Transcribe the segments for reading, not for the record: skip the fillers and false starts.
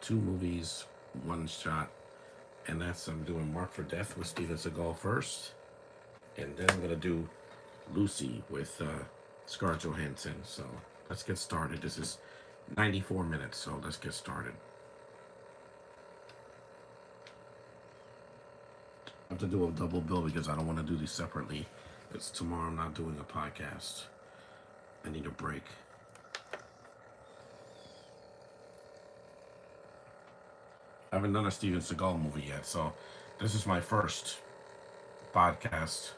two movies, one shot, and that's I'm doing Mark for Death with Steven Seagal first, and then I'm gonna do Lucy with Scarlett Johansson. So let's get started. This is 94 minutes, so let's get started. I have to do a double bill because I don't want to do these separately. Because tomorrow I'm not doing a podcast. I need a break. I haven't done a Steven Seagal movie yet, so this is my first podcast.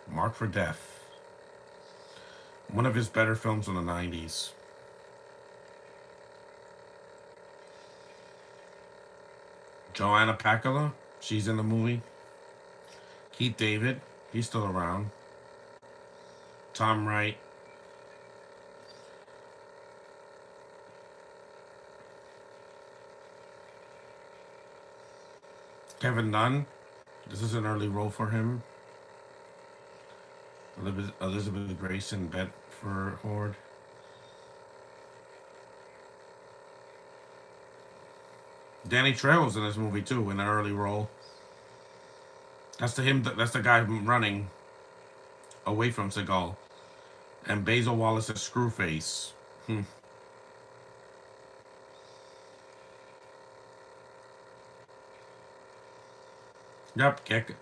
Mark for Death. One of his better films in the 90s. Joanna Pacula, she's in the movie. Keith David, he's still around. Tom Wright. Kevin Dunn, this is an early role for him. Elizabeth Grayson Bedford. Danny Trejo's in this movie too, in an early role. That's the him. That's the guy running away from Seagal. And Basil Wallace is Screwface. Yep, kick.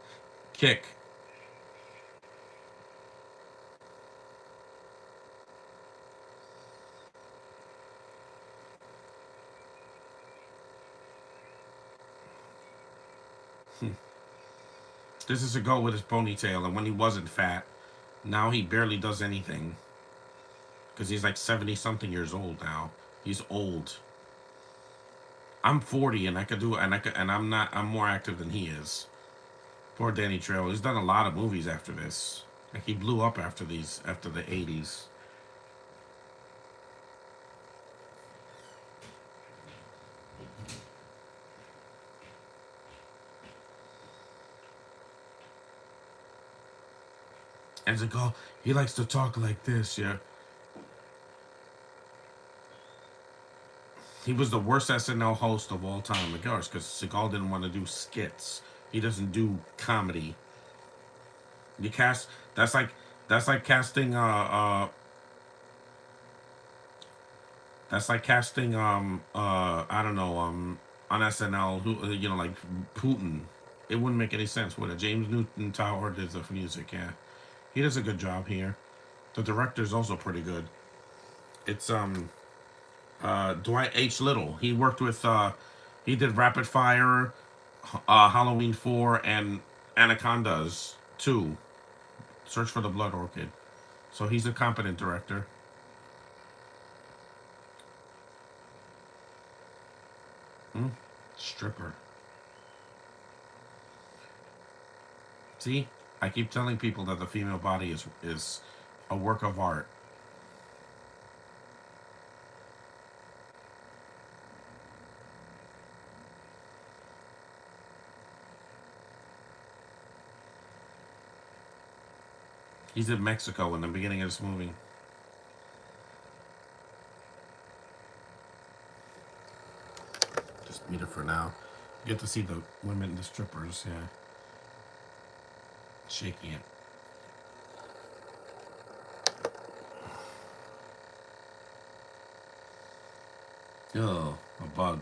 This is Seagal with his ponytail, and when he wasn't fat, now he barely does anything. Because he's like 70 something years old now. He's old. I'm 40 and I could do and I'm not I'm more active than he is. Poor Danny Trejo. He's done a lot of movies after this. Like he blew up after the 80s. And Seagal, he likes to talk like this, yeah. He was the worst SNL host of all time, regardless, because Seagal didn't want to do skits. He doesn't do comedy. You cast that's like casting that's like casting I don't know on SNL who like Putin. It wouldn't make any sense, would it? James Newton Tower did the music, yeah. He does a good job here. The director's also pretty good. It's Dwight H. Little. He worked with he did Rapid Fire, Halloween 4 and Anacondas 2. Search for the Blood Orchid. So he's a competent director. Hmm? Stripper. See? I keep telling people that the female body is a work of art. He's in Mexico in the beginning of this movie. Just meet her for now. You get to see the women, the strippers, yeah. Shaking it. Oh, a bug.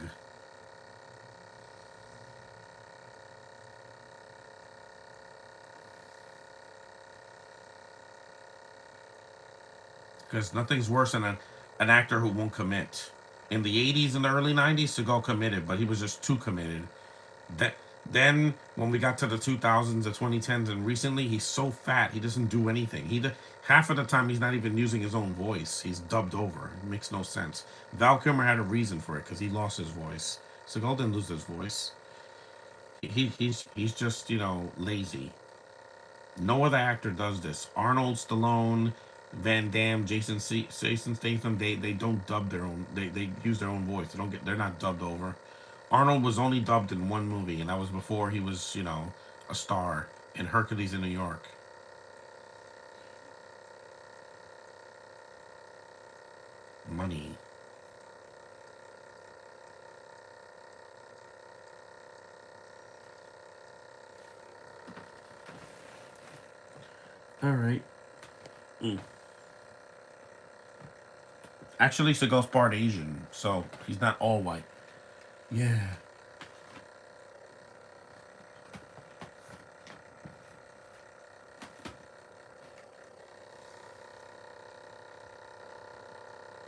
Because nothing's worse than an actor who won't commit. In the 80s and the early 90s, Seagal committed, but he was just too committed. That then when we got to the 2000s, the 2010s, and recently, he's so fat he doesn't do anything. Half of the time he's not even using his own voice. He's dubbed over. It makes no sense. Val Kilmer had a reason for it because he lost his voice. Seagal didn't lose his voice. He's just lazy. No other actor does this. Arnold, Stallone, Van Damme, Jason Statham. They don't dub their own. They use their own voice. They're not dubbed over. Arnold was only dubbed in one movie, and that was before he was a star in Hercules in New York. Money. All right. Mm. Actually, Seagal's part Asian, so he's not all white. Yeah.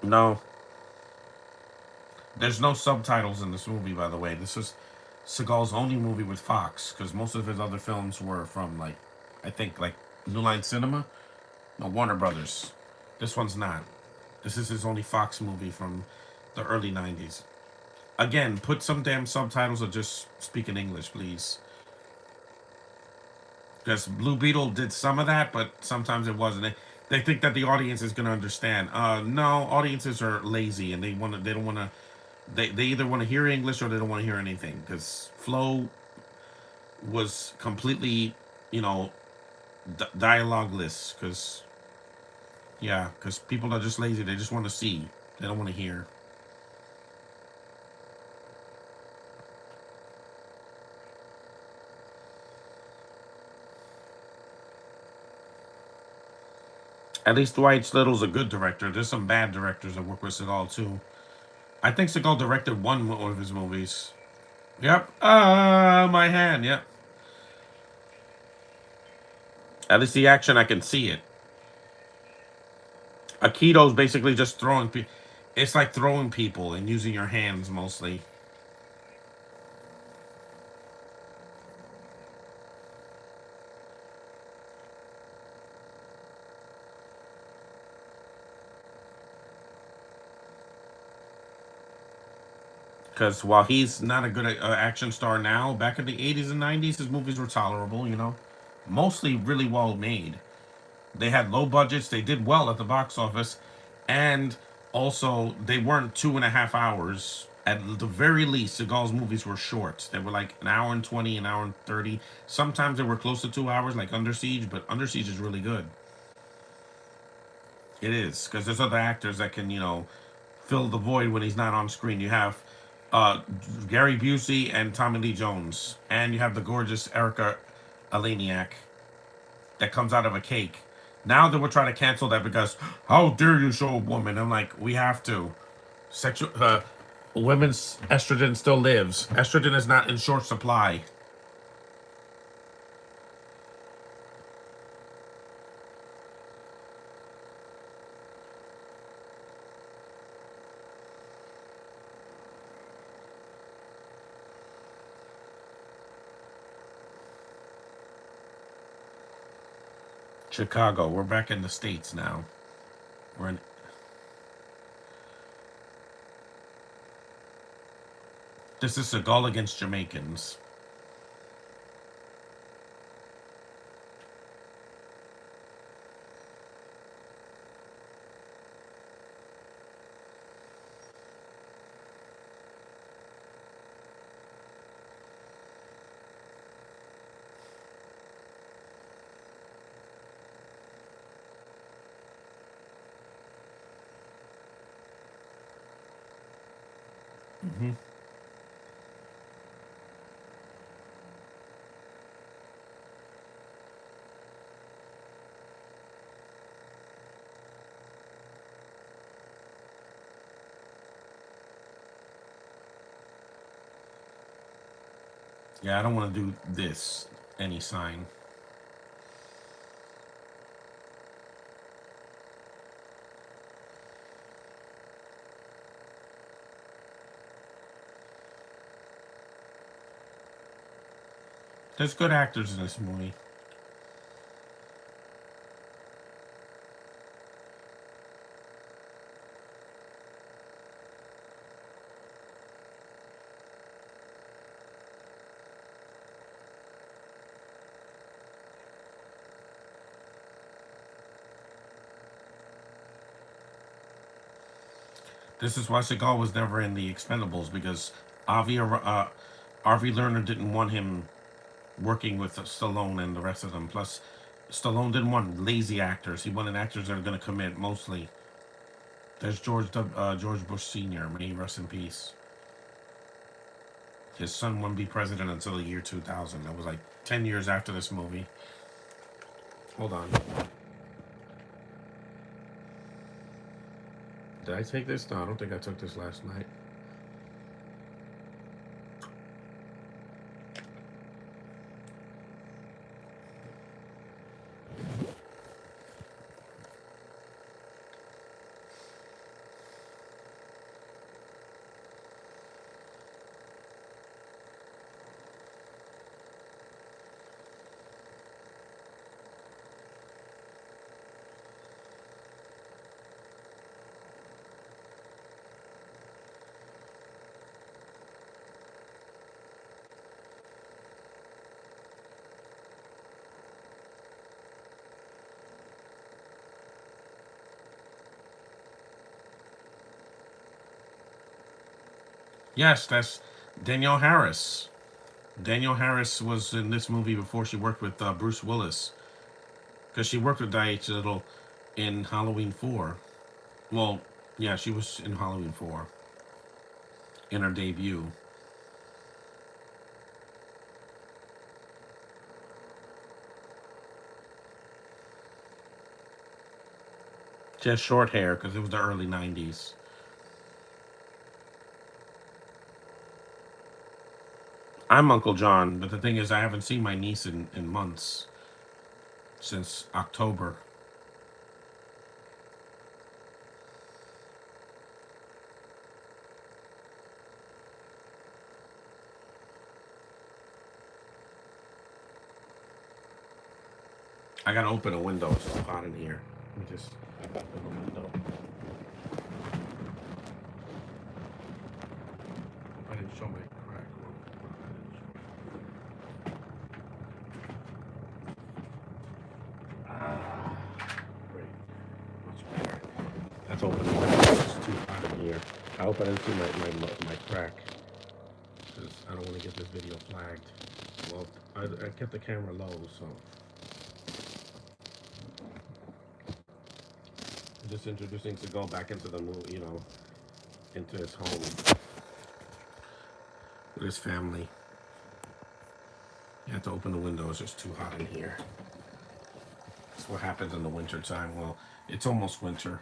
No, there's no subtitles in this movie, by the way. This is Seagal's only movie with Fox, because most of his other films were from, like, I think, like, New Line Cinema? No, Warner Brothers. This one's not. This is his only Fox movie from the early 90s. Again, put some damn subtitles or just speak in English, please. Because Blue Beetle did some of that, but sometimes it wasn't. They think that the audience is going to understand. No, audiences are lazy and they don't want to, they either want to hear English or they don't want to hear anything. Because Flow was completely, you know, dialogueless. Because, yeah, because people are just lazy. They just want to see, they don't want to hear. At least Dwight Little's a good director. There's some bad directors that work with Seagal too. I think Seagal directed one of his movies. Yep. My hand. Yep. At least the action, I can see it. Aikido's basically just throwing. It's like throwing people and using your hands mostly. Because while he's not a good action star now, back in the 80s and 90s, his movies were tolerable. Mostly really well made. They had low budgets. They did well at the box office, and also they weren't 2.5 hours. At the very least, Seagal's movies were short. They were like an hour and 20, an hour and 30. Sometimes they were close to 2 hours, like Under Siege. But Under Siege is really good. It is because there's other actors that can, fill the void when he's not on screen. You have uh, Gary Busey and Tommy Lee Jones, and you have the gorgeous Erica Eleniak that comes out of a cake. Now they were trying to cancel that because how dare you show a woman? I'm like, we have to. Sexual women's estrogen still lives. Estrogen is not in short supply. Chicago, we're back in the States now. We're in. This is Seagal against Jamaicans. Hmm. Yeah, I don't want to do this. Any sign. There's good actors in this movie. This is why Seagal was never in the Expendables because Avi Avi Lerner didn't want him working with Stallone and the rest of them. Plus, Stallone didn't want lazy actors. He wanted actors that are going to commit mostly. There's George Bush Sr. May he rest in peace. His son wouldn't be president until the year 2000. That was like 10 years after this movie. Hold on. Did I take this? No, I don't think I took this last night. Yes, that's Danielle Harris. Danielle Harris was in this movie before she worked with Bruce Willis, because she worked with Diane Little in Halloween 4. Well, yeah, she was in Halloween 4 in her debut. She had short hair because it was the early 90s. I'm Uncle John, but the thing is, I haven't seen my niece in months, since October. I gotta open a window. It's so hot in here. Let me just open the window. I didn't show my crack. Ah, great. Much better. Let's open the window. It's too hot in here. I hope I didn't see my crack, because I don't want to get this video flagged. Well, I kept the camera low, so I'm just introducing to go back into the movie, into his home with his family. You have to open the window. It's just too hot in here. That's what happens in the winter time. Well, it's almost winter.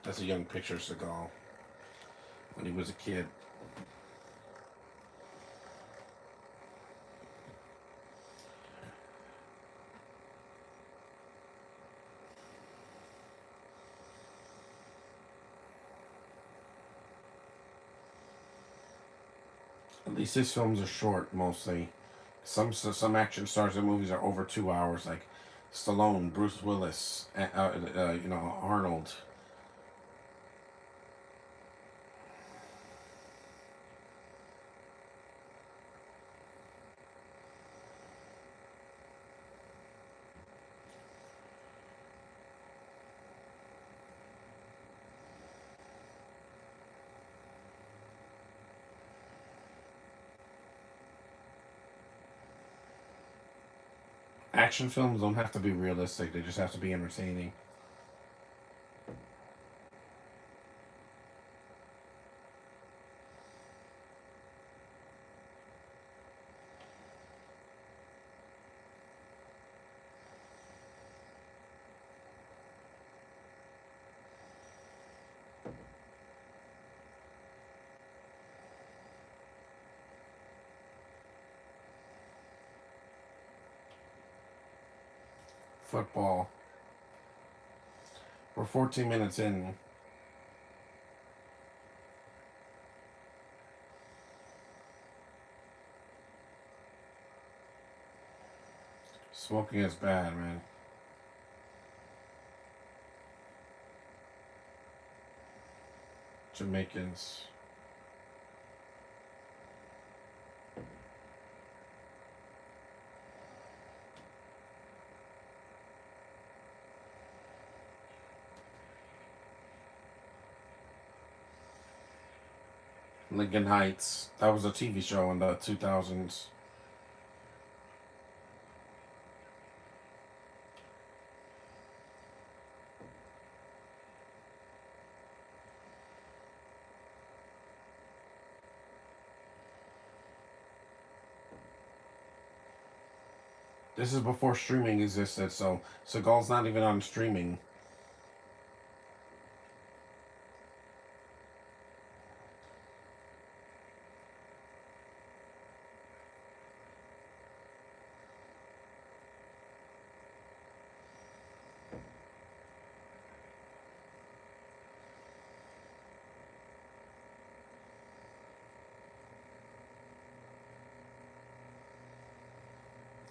That's a young picture of Seagal when he was a kid. At least his films are short mostly. Some action stars in movies are over 2 hours, like Stallone, Bruce Willis, Arnold. Action films don't have to be realistic; they just have to be entertaining. Football. We're 14 minutes in. Smoking is bad, man. Jamaicans. Lincoln Heights. That was a TV show in the 2000s. This is before streaming existed, so Seagal's not even on streaming.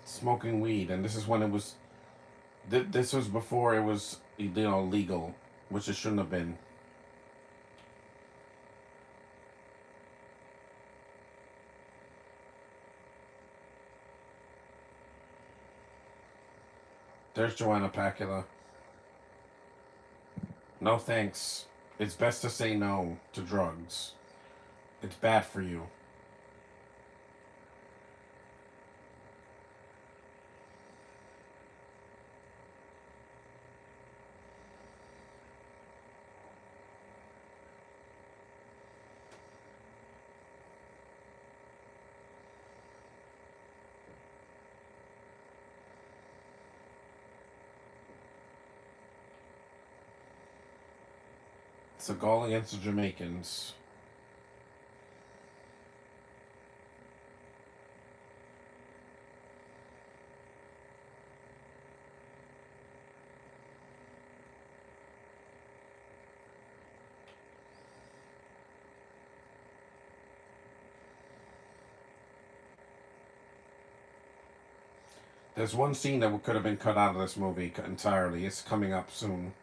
Smoking weed, and this is when it was. This was before it was legal, which it shouldn't have been. There's Joanna Pacula. No thanks. It's best to say no to drugs. It's bad for you. Seagal against the Jamaicans. There's one scene that could have been cut out of this movie entirely. It's coming up soon.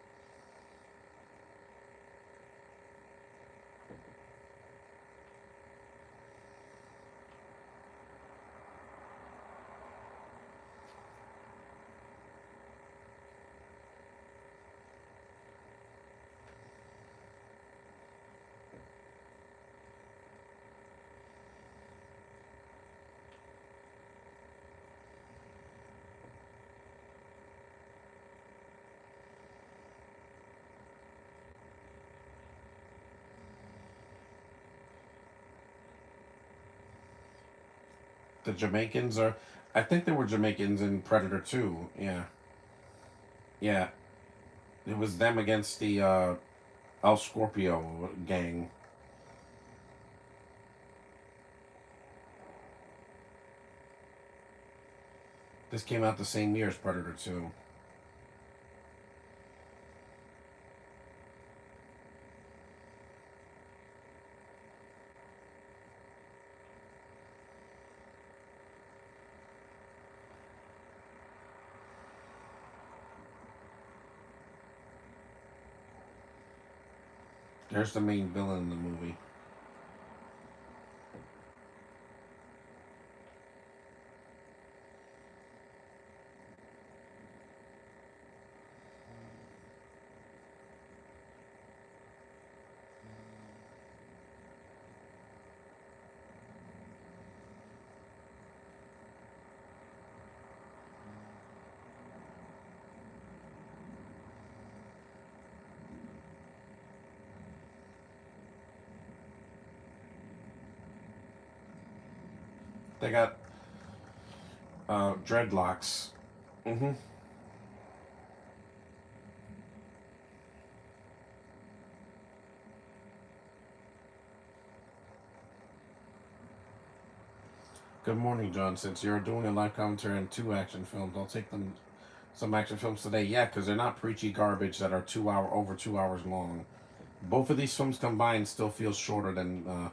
The Jamaicans are. I think there were Jamaicans in Predator 2. Yeah. Yeah. It was them against the El Scorpio gang. This came out the same year as Predator 2. There's the main villain in the movie. They got dreadlocks. Mm-hmm. Good morning, John. Since you're doing a live commentary on two action films, I'll take them some action films today. Yeah, because they're not preachy garbage that are over 2 hours long. Both of these films combined still feels shorter than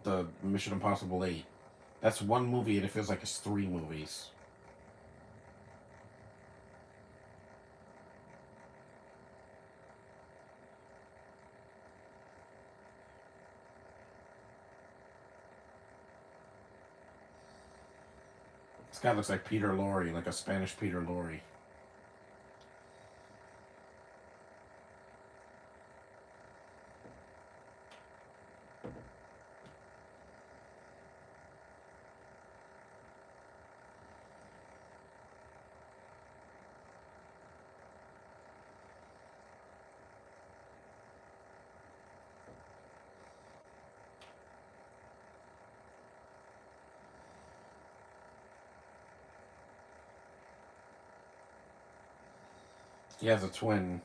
the Mission Impossible 8. That's one movie, and it feels like it's three movies. This guy looks like Peter Lorre, like a Spanish Peter Lorre. He has a twin.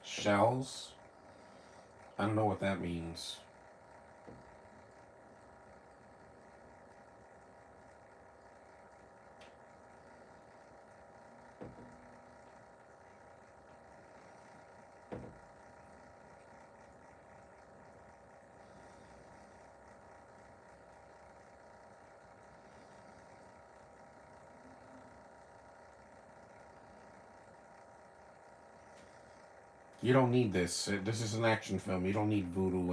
Shells? I don't know what that means. You don't need this. This is an action film. You don't need voodoo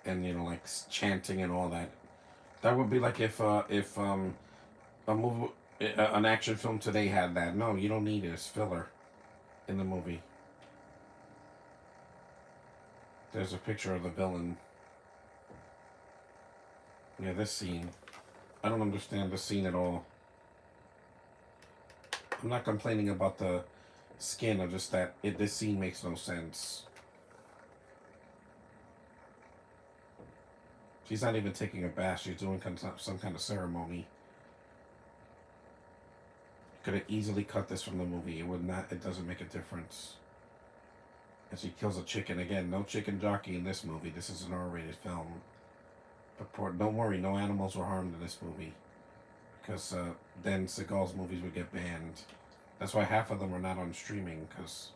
and like chanting and all that. That would be like if a movie an action film today had that. No, you don't need it. It's filler in the movie. There's a picture of the villain. Yeah, this scene. I don't understand this scene at all. I'm not complaining about the skin, or just that this scene makes no sense. She's not even taking a bath. She's doing some kind of ceremony. Could have easily cut this from the movie. It would not. It doesn't make a difference. And she kills a chicken again. No chicken jockey in this movie. This is an R-rated film. But don't worry, no animals were harmed in this movie, because then Seagal's movies would get banned. That's why half of them are not on streaming, because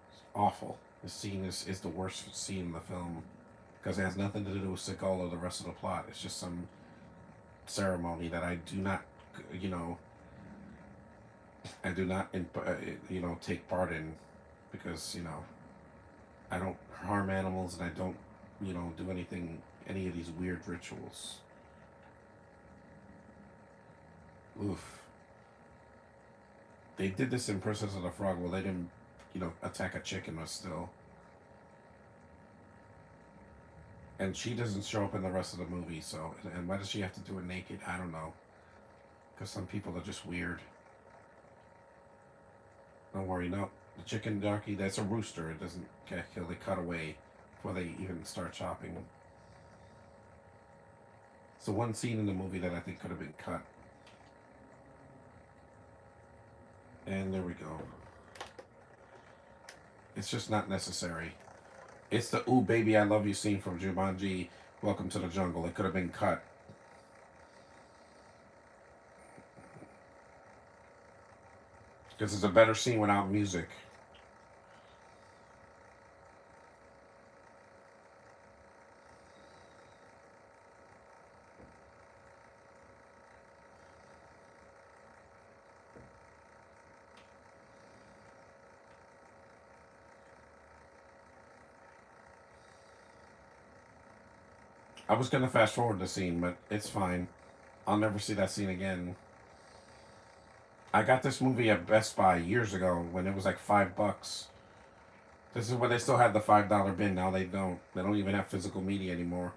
it's awful. The scene is the worst scene in the film, because it has nothing to do with Seagal or the rest of the plot. It's just some ceremony that I do not, you know, I do not, take part in, because I don't harm animals, and I don't, do any of these weird rituals. Oof. They did this in Princess of the Frog. Well, they didn't, attack a chicken, but still. And she doesn't show up in the rest of the movie, so. And why does she have to do it naked? I don't know. Because some people are just weird. Don't worry, no. The chicken jockey, that's a rooster. It doesn't get killed. They cut away before they even start chopping. It's the one scene in the movie that I think could have been cut. And there we go. It's just not necessary. It's the "Ooh Baby I Love You" scene from Jumanji, Welcome to the Jungle. It could have been cut. Because it's a better scene without music. I was gonna fast forward the scene, but it's fine. I'll never see that scene again. I got this movie at Best Buy years ago when it was like $5. This is when they still had the $5 bin. Now they don't. They don't even have physical media anymore.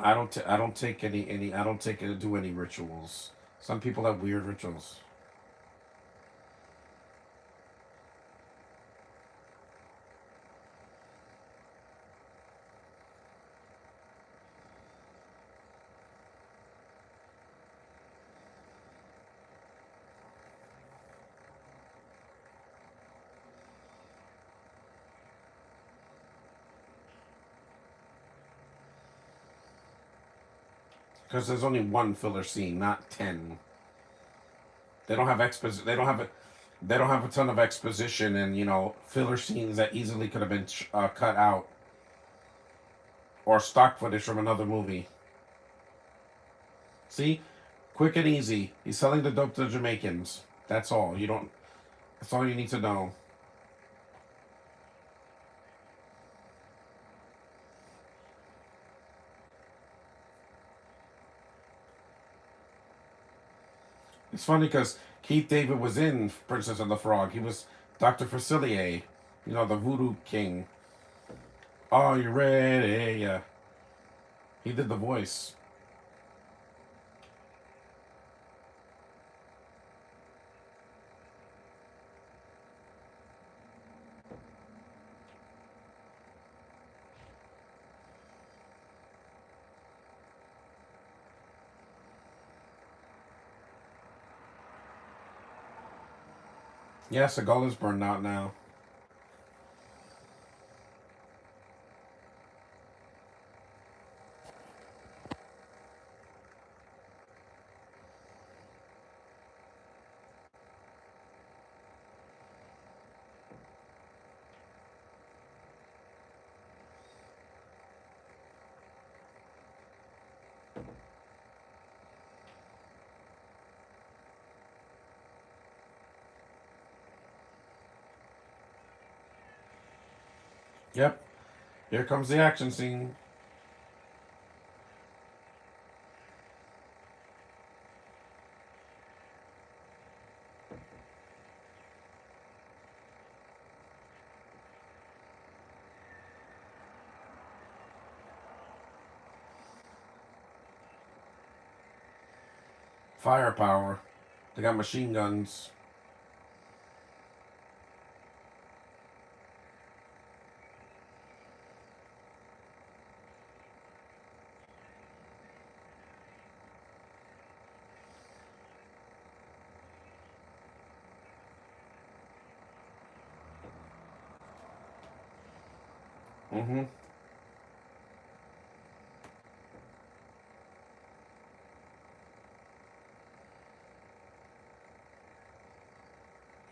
I don't take any I don't take do any rituals. Some people have weird rituals. Because there's only one filler scene, not 10. They don't have exposition. They don't have it. They don't have a ton of exposition and filler scenes that easily could have been cut out or stock footage from another movie. See, quick and easy. He's selling the dope to the Jamaicans. That's all. You don't. That's all you need to know. It's funny because Keith David was in Princess and the Frog. He was Dr. Facilier, the voodoo king. Are you ready? Yeah. He did the voice. Yeah, Seagal is burned out now. Yep. Here comes the action scene. Firepower. They got machine guns. Mm-hmm.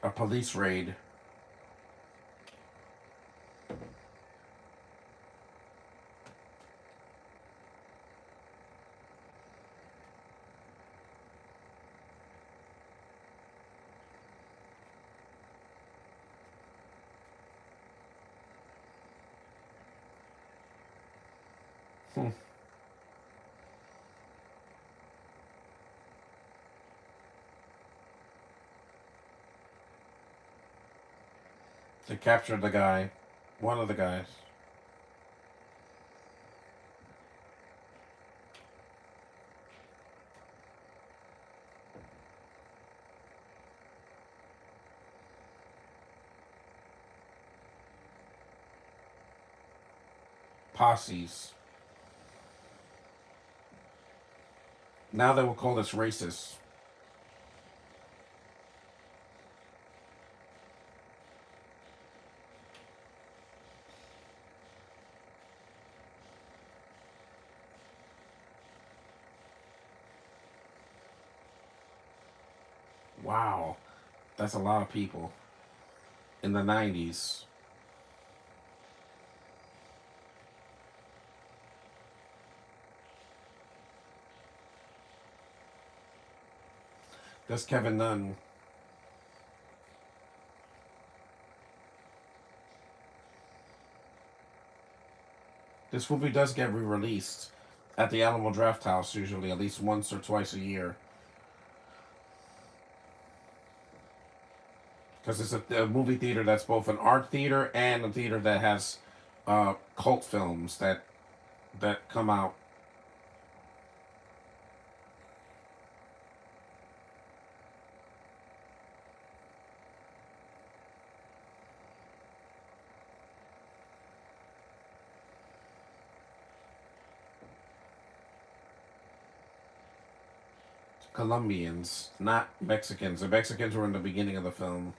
A police raid. Hmm. They captured the guy. One of the guys. Posses. Now they will call this racist. Wow. That's a lot of people. In the 90s. That's Kevin Nunn. This movie does get re-released at the Alamo Draft House usually at least once or twice a year. Because it's a movie theater that's both an art theater and a theater that has cult films that come out. Colombians, not Mexicans. The Mexicans were in the beginning of the film.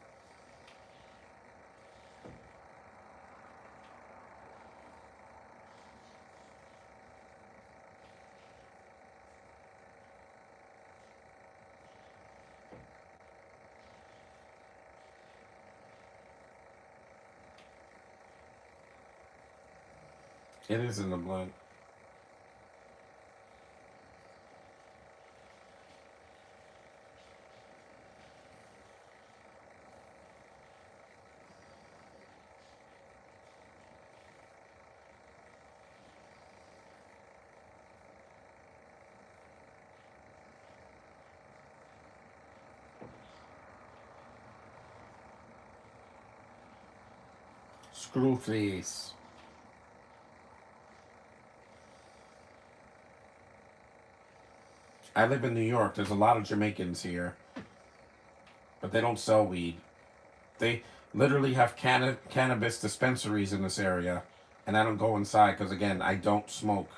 It is in the blood. Screwface. I live in New York. There's a lot of Jamaicans here, but they don't sell weed. They literally have cannabis dispensaries in this area, and I don't go inside because, again, I don't smoke.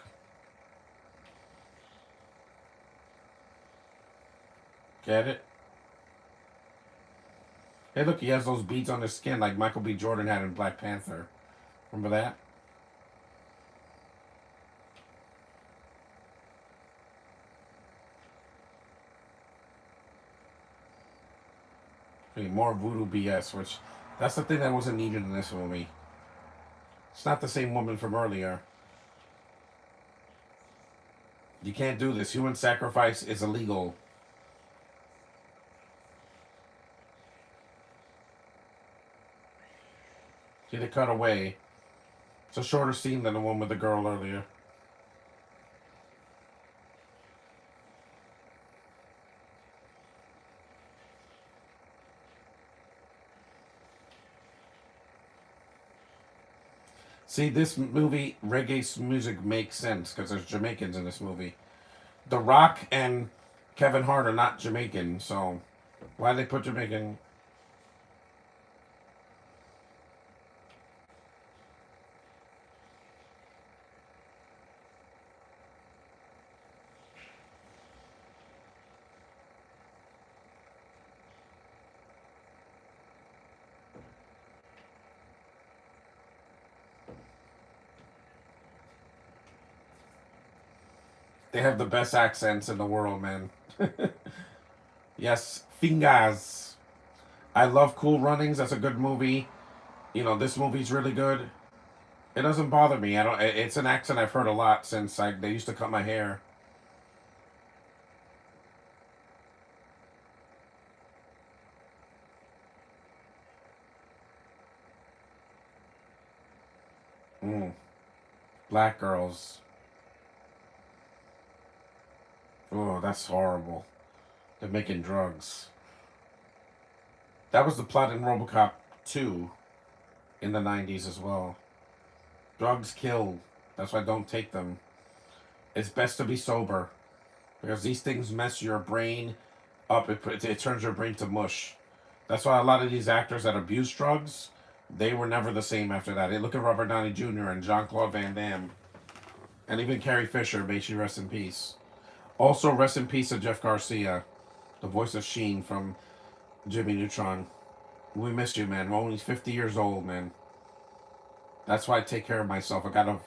Get it? Hey, look, he has those beads on his skin like Michael B. Jordan had in Black Panther. Remember that? Okay, more voodoo BS, which that's the thing that wasn't needed in this movie. It's not the same woman from earlier. You can't do this. Human sacrifice is illegal. See, they cut away. It's a shorter scene than the one with the girl earlier. See, this movie, reggae music makes sense because there's Jamaicans in this movie. The Rock and Kevin Hart are not Jamaican, so why they put Jamaican? They have the best accents in the world, man. Yes, fingers. I love Cool Runnings. That's a good movie. You know, this movie's really good. It doesn't bother me. I don't. It's an accent I've heard a lot since they used to cut my hair. Mm. Black girls. Oh, that's horrible. They're making drugs. That was the plot in RoboCop 2 in the 90s as well. Drugs kill. That's why I don't take them. It's best to be sober because these things mess your brain up. It turns your brain to mush. That's why a lot of these actors that abuse drugs, they were never the same after that. Hey, look at Robert Downey Jr. and Jean-Claude Van Damme. And even Carrie Fisher, may she rest in peace. Also, rest in peace to Jeff Garcia, the voice of Sheen from Jimmy Neutron. We missed you, man. We're only 50 years old, man. That's why I take care of myself. I got a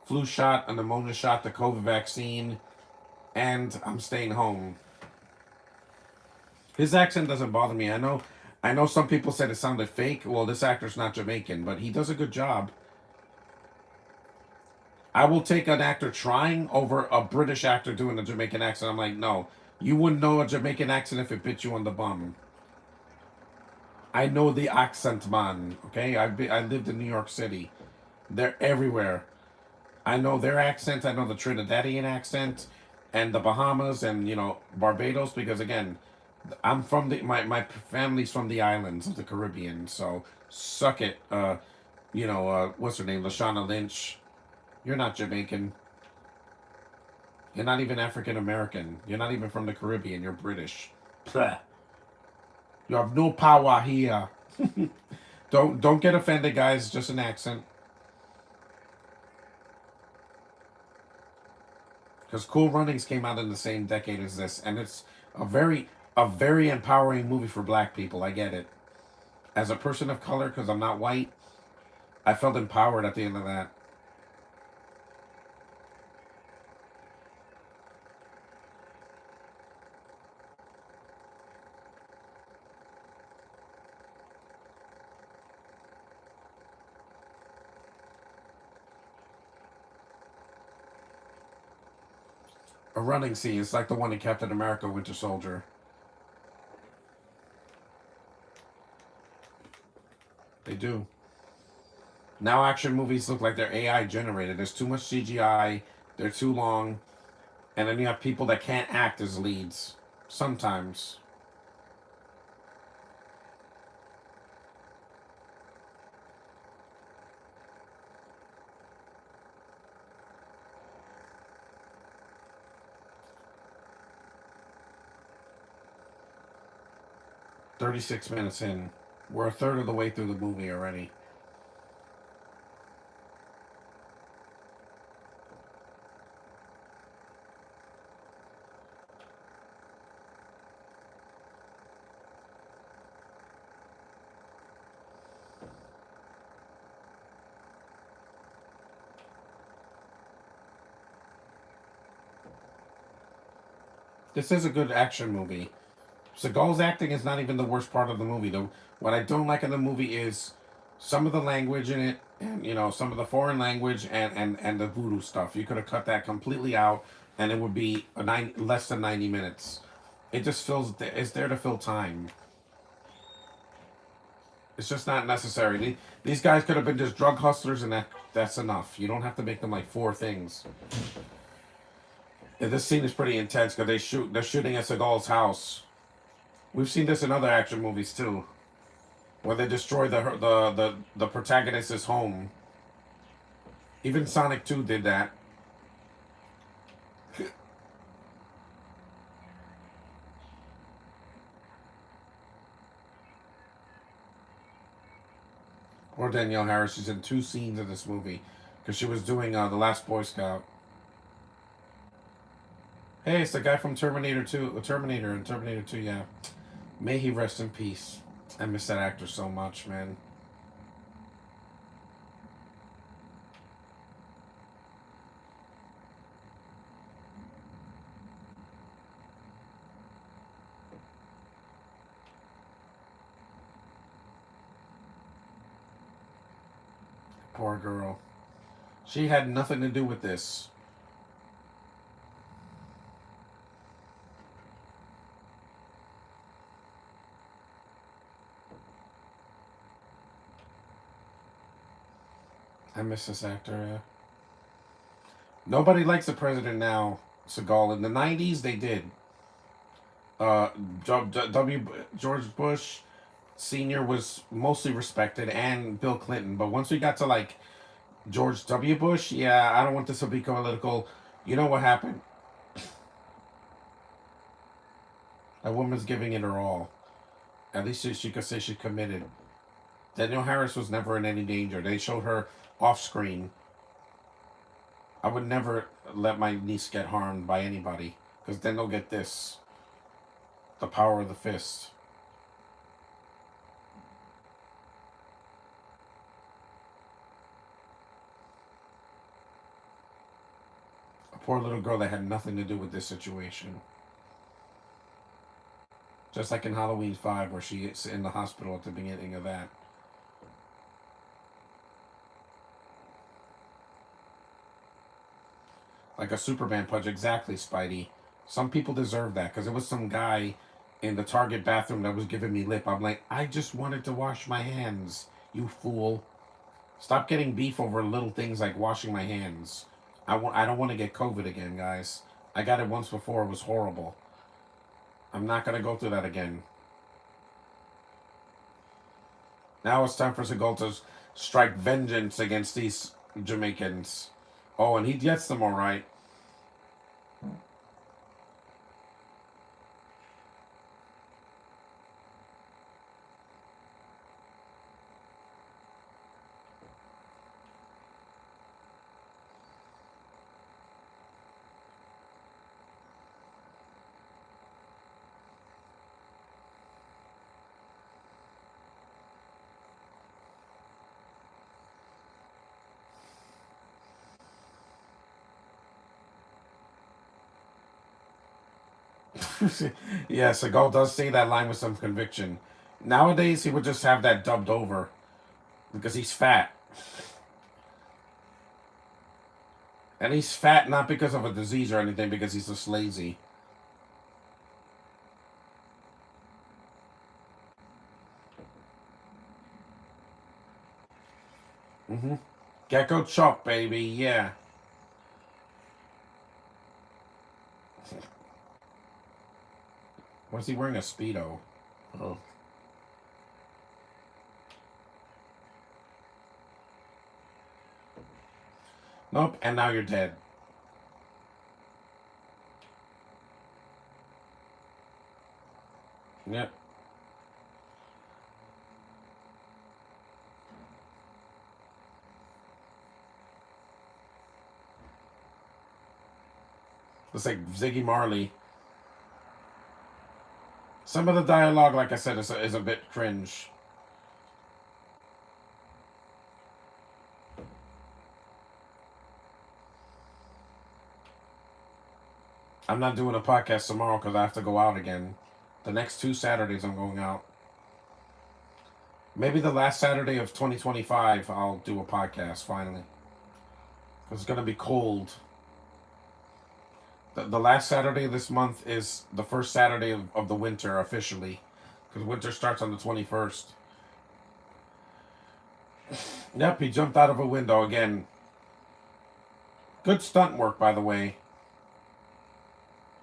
flu shot, a pneumonia shot, the COVID vaccine, and I'm staying home. His accent doesn't bother me. I know some people said it sounded fake. Well, this actor's not Jamaican, but he does a good job. I will take an actor trying over a British actor doing a Jamaican accent. I'm like, no, you wouldn't know a Jamaican accent if it bit you on the bum. I know the accent, man. Okay, I lived in New York City. They're everywhere. I know their accent. I know the Trinidadian accent, and the Bahamas, and Barbados. Because again, I'm from my family's from the islands of the Caribbean. So suck it. What's her name? Lashana Lynch. You're not Jamaican. You're not even African American. You're not even from the Caribbean. You're British. Pleh. You have no power here. Don't get offended, guys. Just an accent. Because Cool Runnings came out in the same decade as this, and it's a very empowering movie for Black people. I get it. As a person of color, because I'm not white, I felt empowered at the end of that. A running scene. It's like the one in Captain America: Winter Soldier. They do. Now action movies look like they're AI generated. There's too much CGI. They're too long. And then you have people that can't act as leads. Sometimes. 36 minutes in. We're a third of the way through the movie already. This is a good action movie. Seagal's acting is not even the worst part of the movie. Though what I don't like in the movie is some of the language in it, and some of the foreign language and the voodoo stuff. You could have cut that completely out, and it would be less than 90 minutes. It just fills. It's there to fill time. It's just not necessary. These guys could have been just drug hustlers, and that's enough. You don't have to make them like four things. Yeah, this scene is pretty intense because they're shooting at Seagal's house. We've seen this in other action movies too, where they destroy the protagonist's home. Even Sonic 2 did that. Poor Danielle Harris. She's in 2 scenes of this movie because she was doing The Last Boy Scout. Hey, it's the guy from Terminator 2. Terminator and Terminator 2, yeah. May he rest in peace. I miss that actor so much, man. Poor girl. She had nothing to do with this. I miss this actor, yeah. Nobody likes the president now, Seagal. In the 90s, they did. Uh, George Bush Sr. was mostly respected, and Bill Clinton. But once we got to like George W. Bush, yeah, I don't want this to be political. You know what happened? A woman's giving it her all. At least she could say she committed. Danielle Harris was never in any danger. They showed her off screen. I would never let my niece get harmed by anybody, because then they'll get this. The power of the fist. A poor little girl that had nothing to do with this situation. Just like in Halloween 5, where she's in the hospital at the beginning of that. Like a Superman punch, exactly, Spidey. Some people deserve that, because it was some guy in the Target bathroom that was giving me lip. I'm like, I just wanted to wash my hands, you fool. Stop getting beef over little things like washing my hands. I don't want to get COVID again, guys. I got it once before. It was horrible. I'm not going to go through that again. Now it's time for Seagal to strike vengeance against these Jamaicans. Oh, and he gets them all right. Yeah, Seagal does say that line with some conviction. Nowadays, he would just have that dubbed over because he's fat. And he's fat not because of a disease or anything, because he's just lazy. Mm-hmm. Gecko chop, baby. Yeah. Was he wearing a Speedo? Oh. Nope. And now you're dead. Yep. It's like Ziggy Marley. Some of the dialogue, like I said, is a bit cringe. I'm not doing a podcast tomorrow because I have to go out again. The next 2 Saturdays I'm going out. Maybe the last Saturday of 2025 I'll do a podcast finally. It's going to be cold. The last Saturday of this month is the first Saturday of the winter officially. Because winter starts on the 21st. Yep, he jumped out of a window again. Good stunt work, by the way.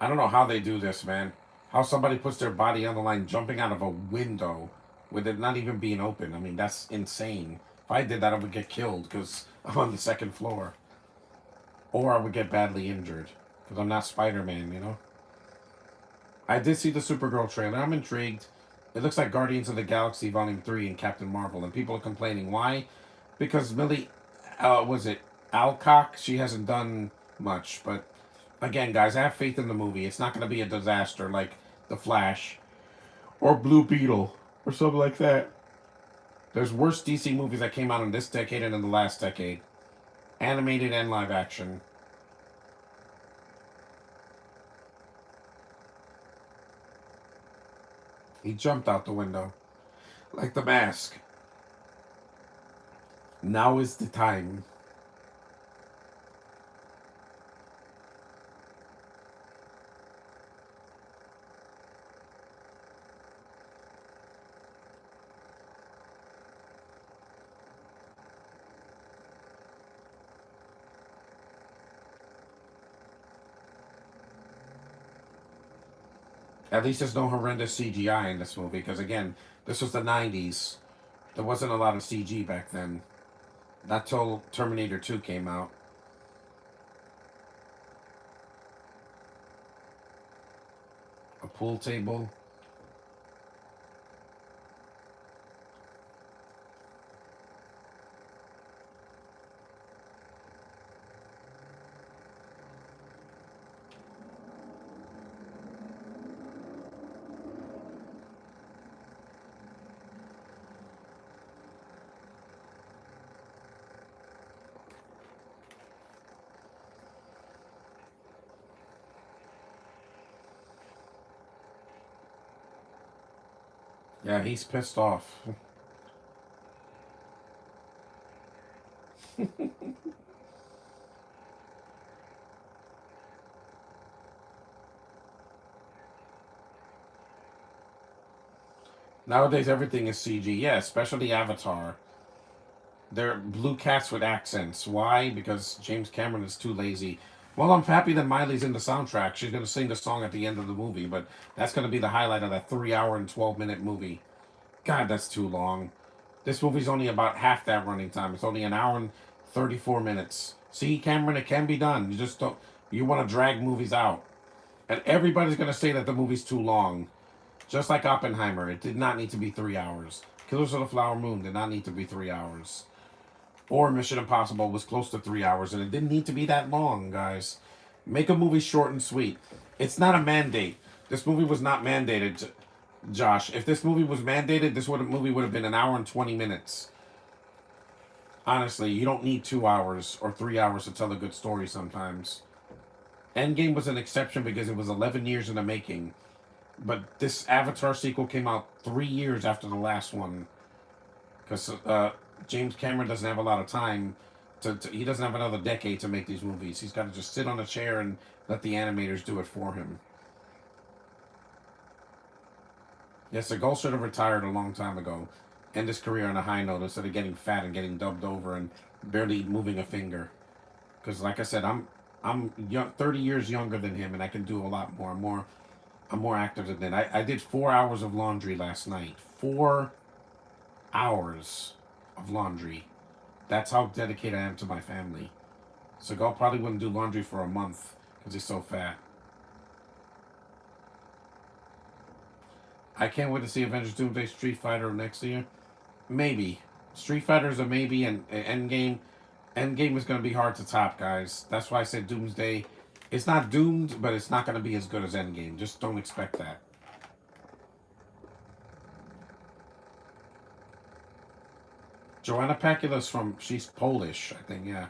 I don't know how they do this, man. How somebody puts their body on the line jumping out of a window with it not even being open. I mean, that's insane. If I did that, I would get killed because I'm on the second floor. Or I would get badly injured because I'm not Spider-Man, you know? I did see the Supergirl trailer. I'm intrigued. It looks like Guardians of the Galaxy Volume 3 and Captain Marvel. And people are complaining. Why? Because Millie, was it Alcock? She hasn't done much. But again, guys, I have faith in the movie. It's not going to be a disaster like The Flash or Blue Beetle or something like that. There's worse DC movies that came out in this decade and in the last decade. Animated and live action. He jumped out the window. Like the mask. Now is the time. At least there's no horrendous CGI in this movie, because again, this was the 90s. There wasn't a lot of CG back then. Not till Terminator 2 came out. A pool table. Yeah, he's pissed off. Nowadays, everything is CG. Yeah, especially Avatar. They're blue cats with accents. Why? Because James Cameron is too lazy. Well, I'm happy that Miley's in the soundtrack. She's going to sing the song at the end of the movie, but that's going to be the highlight of that 3 hour and 12-minute movie. God, that's too long. This movie's only about half that running time. It's only an hour and 34 minutes. See, Cameron, it can be done. You just don't. You want to drag movies out. And everybody's going to say that the movie's too long. Just like Oppenheimer, it did not need to be 3 hours. Killers of the Flower Moon did not need to be 3 hours. Or Mission Impossible was close to 3 hours, and it didn't need to be that long, guys. Make a movie short and sweet. It's not a mandate. This movie was not mandated, Josh. If this movie was mandated, movie would have been an hour and 20 minutes. Honestly, you don't need 2 hours or 3 hours to tell a good story sometimes. Endgame was an exception because it was 11 years in the making. But this Avatar sequel came out 3 years after the last one. Because James Cameron doesn't have a lot of time He doesn't have another decade to make these movies. He's got to just sit on a chair and let the animators do it for him. Yes, Seagal should have retired a long time ago. End his career on a high note instead of getting fat and getting dubbed over and barely moving a finger. Because, like I said, I'm young, 30 years younger than him, and I can do a lot more. I'm more active than that. I did 4 hours of laundry last night. 4 hours of laundry. That's how dedicated I am to my family. Seagal probably wouldn't do laundry for a month because he's so fat. I can't wait to see Avengers Doomsday Street Fighter next year. Maybe. Street Fighter is a maybe, and Endgame. Endgame is going to be hard to top, guys. That's why I said Doomsday. It's not doomed, but it's not going to be as good as Endgame. Just don't expect that. Joanna Pacula's she's Polish, I think, yeah.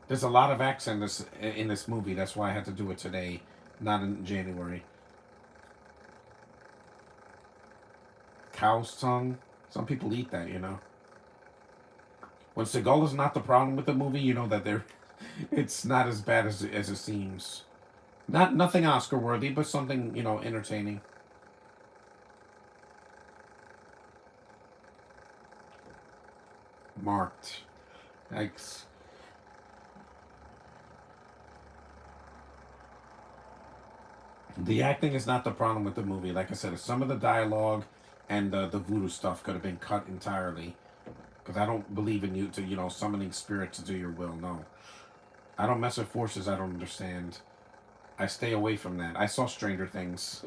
There's a lot of accent in this movie. That's why I had to do it today, not in January. Cow's tongue. Some people eat that, you know. When Seagal is not the problem with the movie, you know that it's not as bad as it seems. Nothing Oscar worthy, but something, entertaining. Marked. Yikes. The acting is not the problem with the movie. Like I said, some of the dialogue and the voodoo stuff could have been cut entirely. Because I don't believe in you to, summoning spirit to do your will. No. I don't mess with forces I don't understand. I stay away from that. I saw Stranger Things.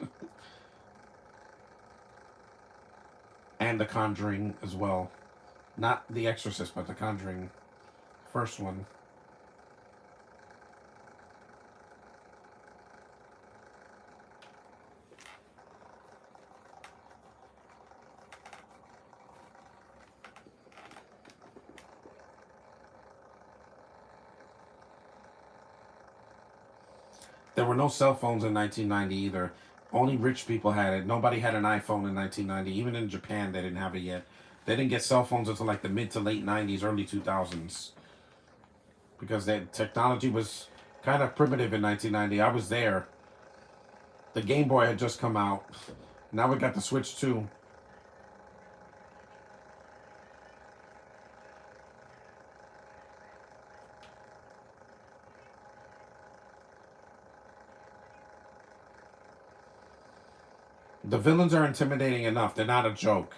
And The Conjuring as well. Not The Exorcist, but The Conjuring. First one. There were no cell phones in 1990 either. Only rich people had it. Nobody had an iPhone in 1990. Even in Japan, they didn't have it yet. They didn't get cell phones until like the mid to late 90s, early 2000s. Because that technology was kind of primitive in 1990. I was there. The Game Boy had just come out. Now we got the Switch too. The villains are intimidating enough. They're not a joke.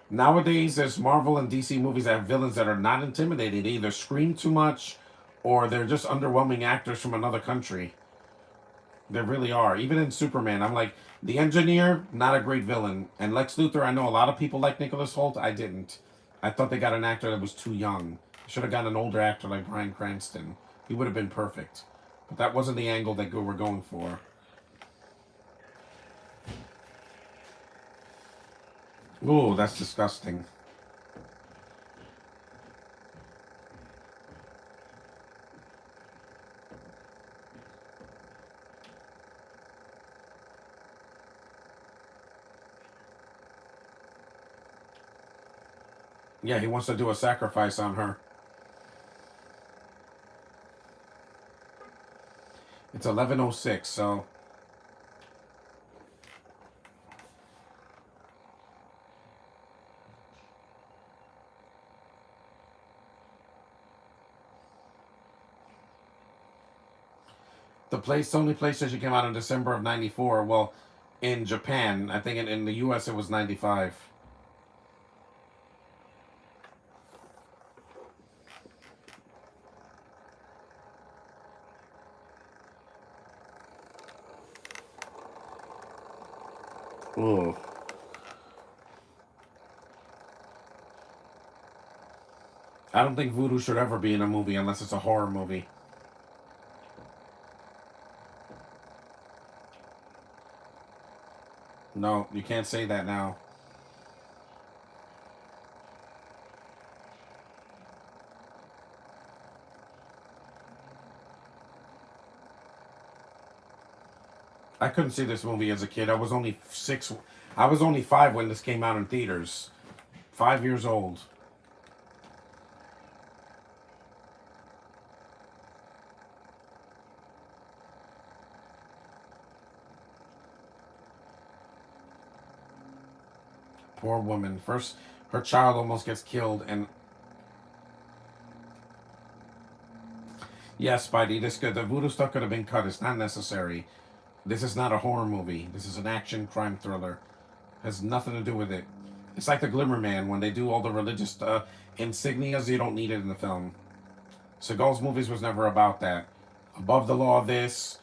Nowadays, there's Marvel and DC movies that have villains that are not intimidating. They either scream too much or they're just underwhelming actors from another country. They really are. Even in Superman, I'm like, the engineer, not a great villain. And Lex Luthor, I know a lot of people like Nicholas Hoult. I didn't. I thought they got an actor that was too young. Should have gotten an older actor like Bryan Cranston. He would have been perfect. But that wasn't the angle that we were going for. Ooh, that's disgusting. Yeah, he wants to do a sacrifice on her. It's 11:06, so Sony PlayStation came out in December of '94. Well, in Japan, I think in the U.S. it was '95. Ooh. I don't think voodoo should ever be in a movie unless it's a horror movie. No, you can't say that now. I couldn't see this movie as a kid. I was only 6. I was only 5 when this came out in theaters. 5 years old. Poor woman. First, her child almost gets killed, and yes, Spidey, this could the voodoo stuff could have been cut. It's not necessary. This is not a horror movie. This is an action crime thriller. Has nothing to do with it. It's like the Glimmer Man when they do all the religious insignias. You don't need it in the film. Seagal's movies was never about that. Above the Law, this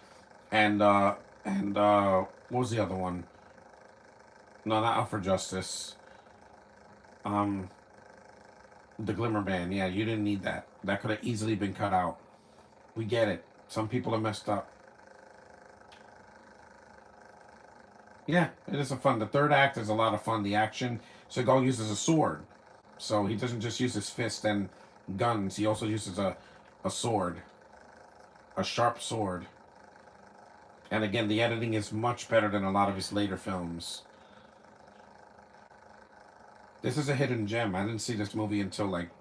and what was the other one? No, not Out for Justice. Um, the Glimmer Man. Yeah, you didn't need that. That could have easily been cut out. We get it. Some people are messed up. Yeah, it is a fun. The third act is a lot of fun. The action. Seagal uses a sword, so he doesn't just use his fist and guns. He also uses a sword, a sharp sword. And again, the editing is much better than a lot of his later films. This is a hidden gem. I didn't see this movie until like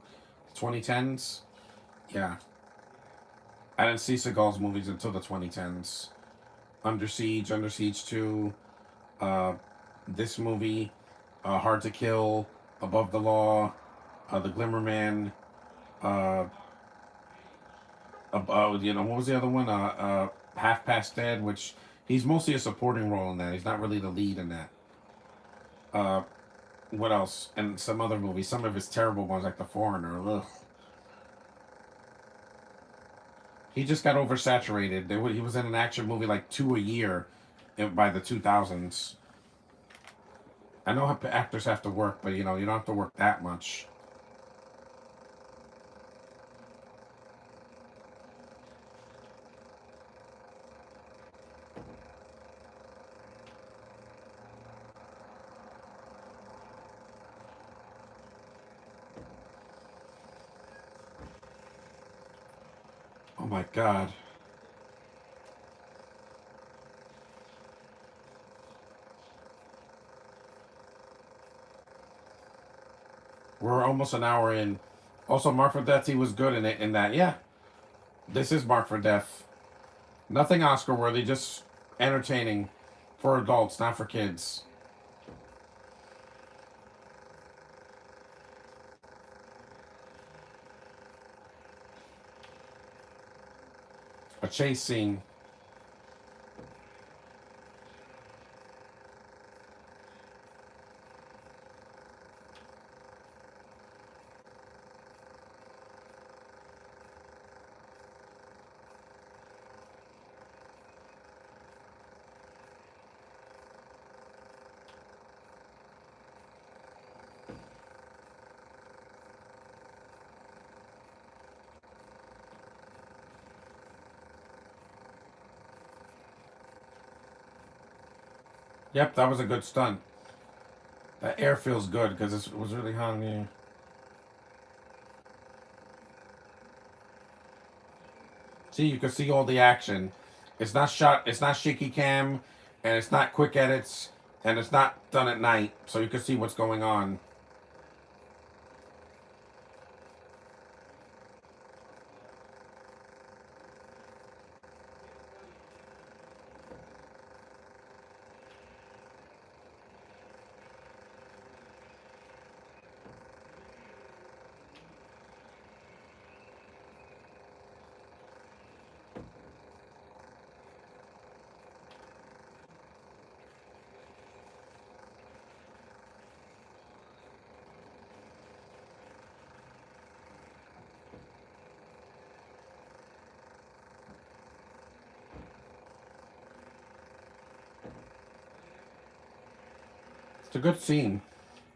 2010s. Yeah, I didn't see Seagal's movies until the 2010s. Under Siege 2, uh, this movie, Hard to Kill, Above the Law, The Glimmer Man, uh, what was the other one? Half Past Dead, which he's mostly a supporting role in that. He's not really the lead in that. Uh, what else? And some other movies. Some of his terrible ones, like The Foreigner. Ugh. He just got oversaturated. He was in an action movie like two a year by the 2000s. I know actors have to work, but you don't have to work that much. Oh my God. We're almost an hour in. Also, Mark for Death, he was good in it. In that, yeah, this is Mark for Death. Nothing Oscar worthy, just entertaining for adults, not for kids. A chase scene. Yep, that was a good stunt. That air feels good because it was really hot in here. See, you can see all the action. It's not shot. It's not shaky cam, and it's not quick edits, and it's not done at night, so you can see what's going on. It's a good scene.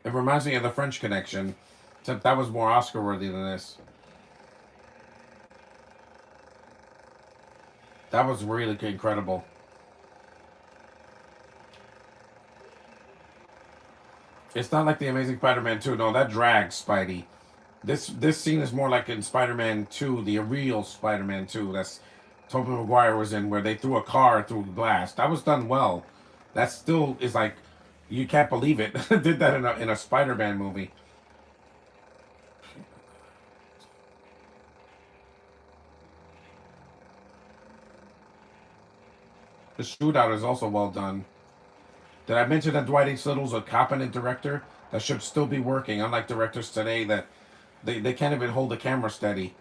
It reminds me of the French Connection, except that was more Oscar worthy than this. That was really incredible. It's not like the Amazing Spider-Man 2. No, that drags Spidey. This scene is more like in Spider-Man 2, the real Spider-Man 2. That's Tobey Maguire was in, where they threw a car through glass. That was done well. That still is like, you can't believe it. Did that in a Spider-Man movie. The shootout is also well done. Did I mention that Dwight H. Little's a competent director? that should still be working. Unlike directors today that they can't even hold the camera steady.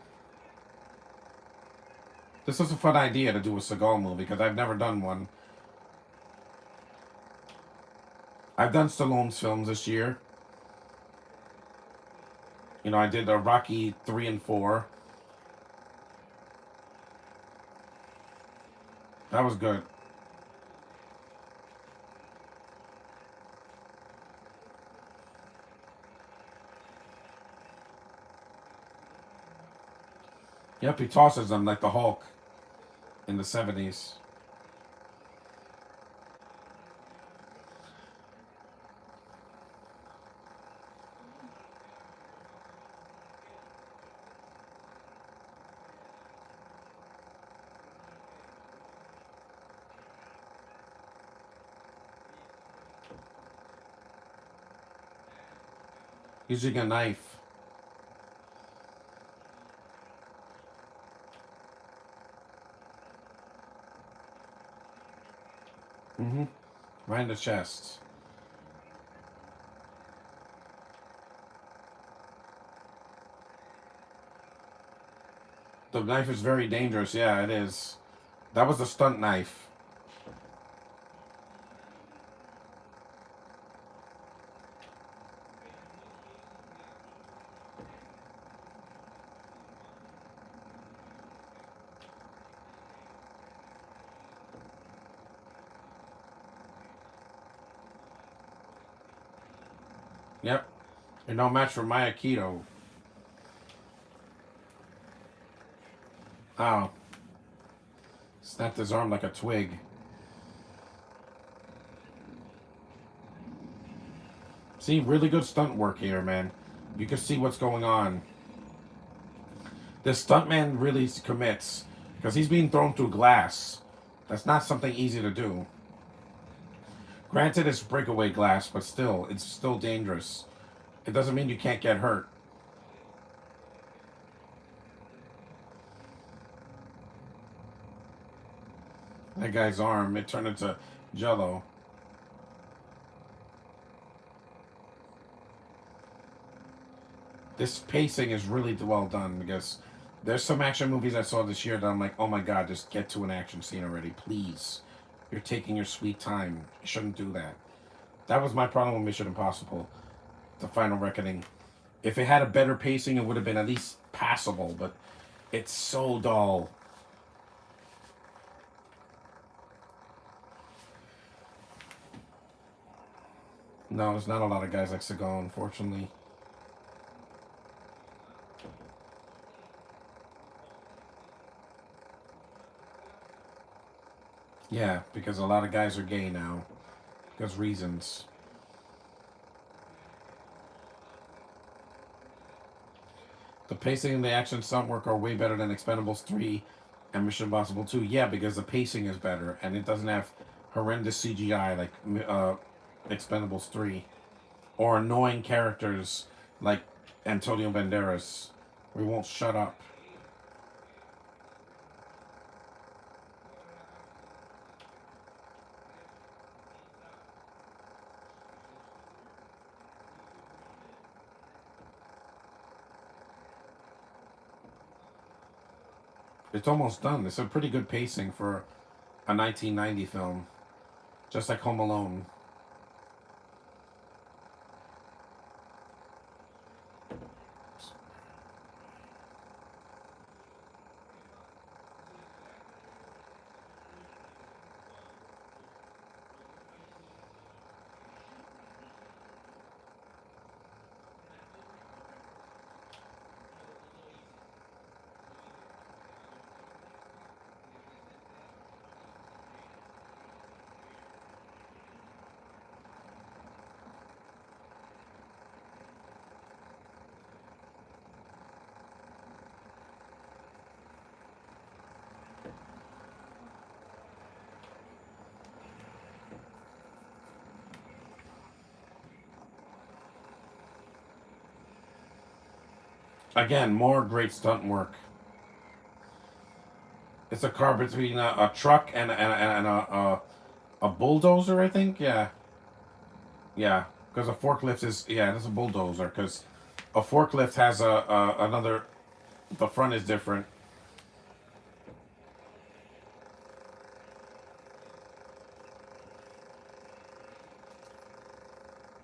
This is a fun idea to do a Seagal movie because I've never done one. I've done Stallone's films this year. You know, I did a Rocky 3 and 4. That was good. Yep, he tosses them like the Hulk in the 70s. Using a knife. Mm-hmm. Right in the chest. The knife is very dangerous. Yeah, it is. That was a stunt knife. Yep. And no match for Maya Keto. Oh. Snapped his arm like a twig. See, really good stunt work here, man. You can see what's going on. This stuntman really commits because he's being thrown through glass. That's not something easy to do. Granted, it's breakaway glass, but still, it's still dangerous. It doesn't mean you can't get hurt. That guy's arm, it turned into jello. This pacing is really well done because there's some action movies I saw this year that I'm like, oh my god, just get to an action scene already, please. You're taking your sweet time. You shouldn't do that. That was my problem with Mission Impossible, The Final Reckoning. If it had a better pacing, it would have been at least passable, but it's so dull. No, there's not a lot of guys like Seagal, unfortunately. Yeah, because a lot of guys are gay now. Because reasons. The pacing and the action stunt work are way better than Expendables 3 and Mission Impossible 2. Yeah, because the pacing is better and it doesn't have horrendous CGI like Expendables 3. Or annoying characters like Antonio Banderas. We won't shut up. It's almost done. It's a pretty good pacing for a 1990 film. Just like Home Alone. Again, more great stunt work. It's a car between a truck and a bulldozer, I think. Yeah, yeah. Because a forklift is, yeah, that's a bulldozer. Because a forklift has a another. The front is different.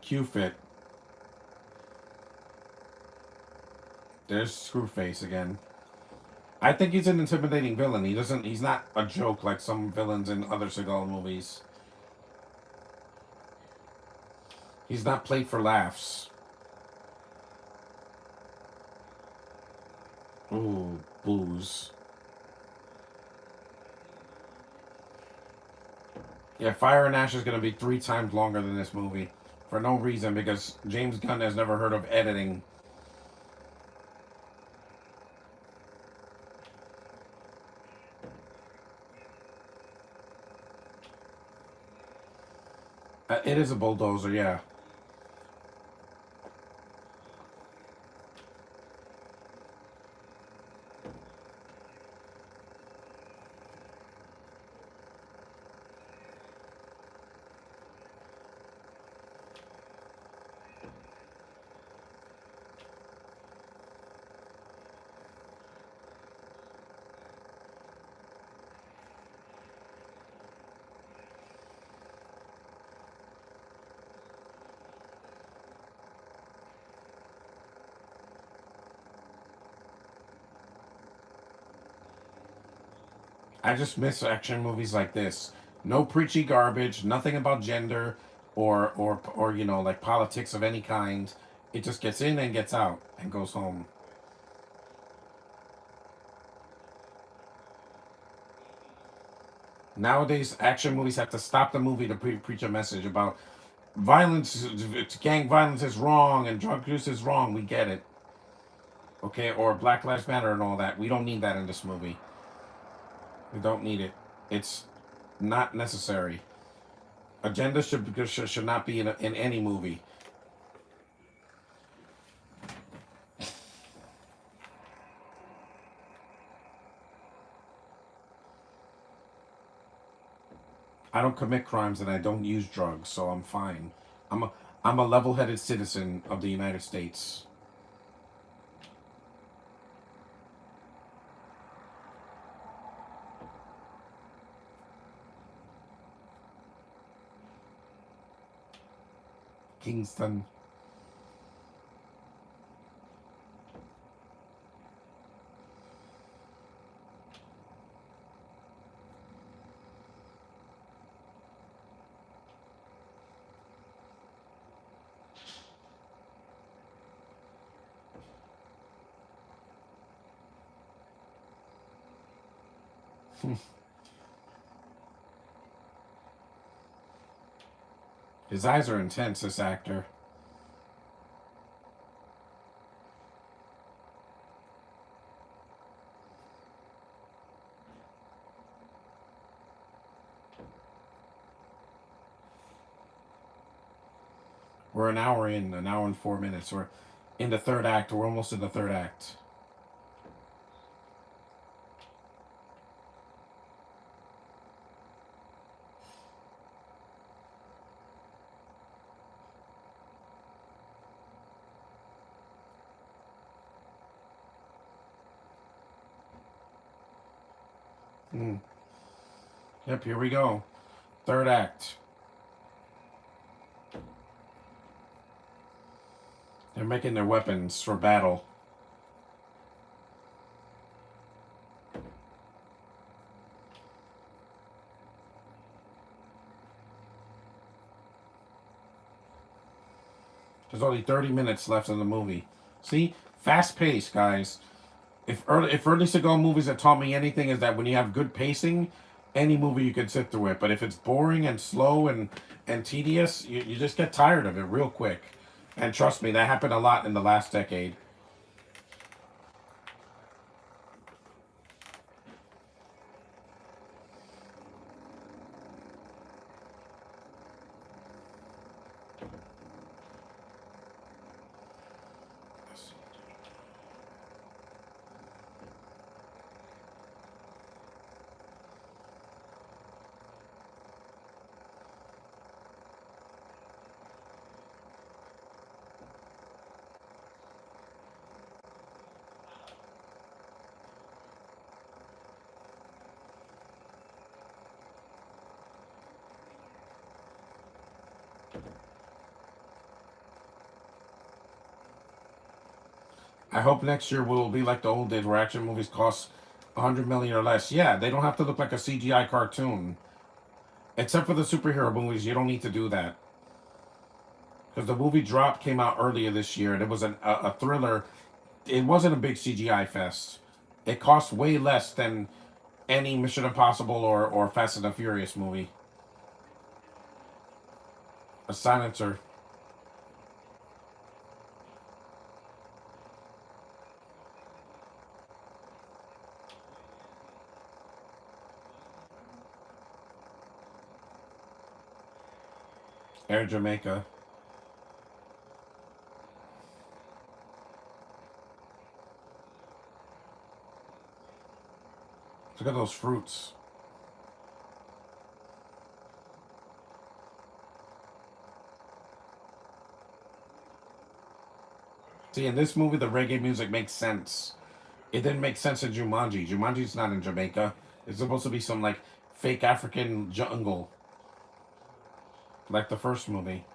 Q-fit. There's Screwface again. I think he's an intimidating villain. He doesn't. He's not a joke like some villains in other Seagal movies. He's not played for laughs. Ooh, booze. Yeah, Fire and Ash is going to be 3 times longer than this movie. For no reason, because James Gunn has never heard of editing. It is a bulldozer, yeah. I just miss action movies like this. No preachy garbage, nothing about gender or like politics of any kind. It just gets in and gets out and goes home. Nowadays, action movies have to stop the movie to preach a message about violence. Gang violence is wrong and drug use is wrong. We get it, okay? Or Black Lives Matter and all that. We don't need that in this movie. We don't need it. It's not necessary. Agenda should not be in any movie. I don't commit crimes and I don't use drugs, so I'm fine. I'm a I'm a level-headed citizen of the United States. Kingston. His eyes are intense, this actor. We're an hour and 4 minutes. We're in the third act. We're almost in the third act. Mm. Yep, here we go. Third act. They're making their weapons for battle. There's only 30 minutes left in the movie. See? Fast pace, guys. If early Seagal movies have taught me anything is that when you have good pacing, any movie you can sit through it. But if it's boring and slow and tedious, you just get tired of it real quick. And trust me, that happened a lot in the last decade. I hope next year will be like the old days where action movies cost 100 million or less. Yeah, they don't have to look like a CGI cartoon. Except for the superhero movies, you don't need to do that. Because the movie Drop came out earlier this year, and it was a thriller. It wasn't a big CGI fest. It cost way less than any Mission Impossible or Fast and the Furious movie. A silencer. Air Jamaica. Look at those fruits. See, in this movie, the reggae music makes sense. It didn't make sense in Jumanji. Jumanji's not in Jamaica. It's supposed to be some like fake African jungle, like the first movie.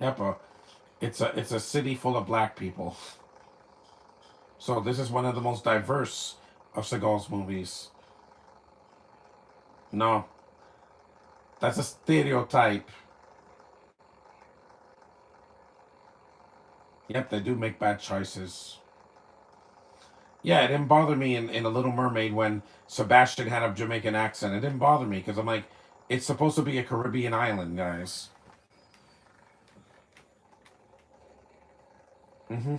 Yep, it's a city full of black people. So this is one of the most diverse of Seagal's movies. No, that's a stereotype. Yep, they do make bad choices. Yeah, it didn't bother me in A Little Mermaid when Sebastian had a Jamaican accent. It didn't bother me because I'm like, it's supposed to be a Caribbean island, guys. hmm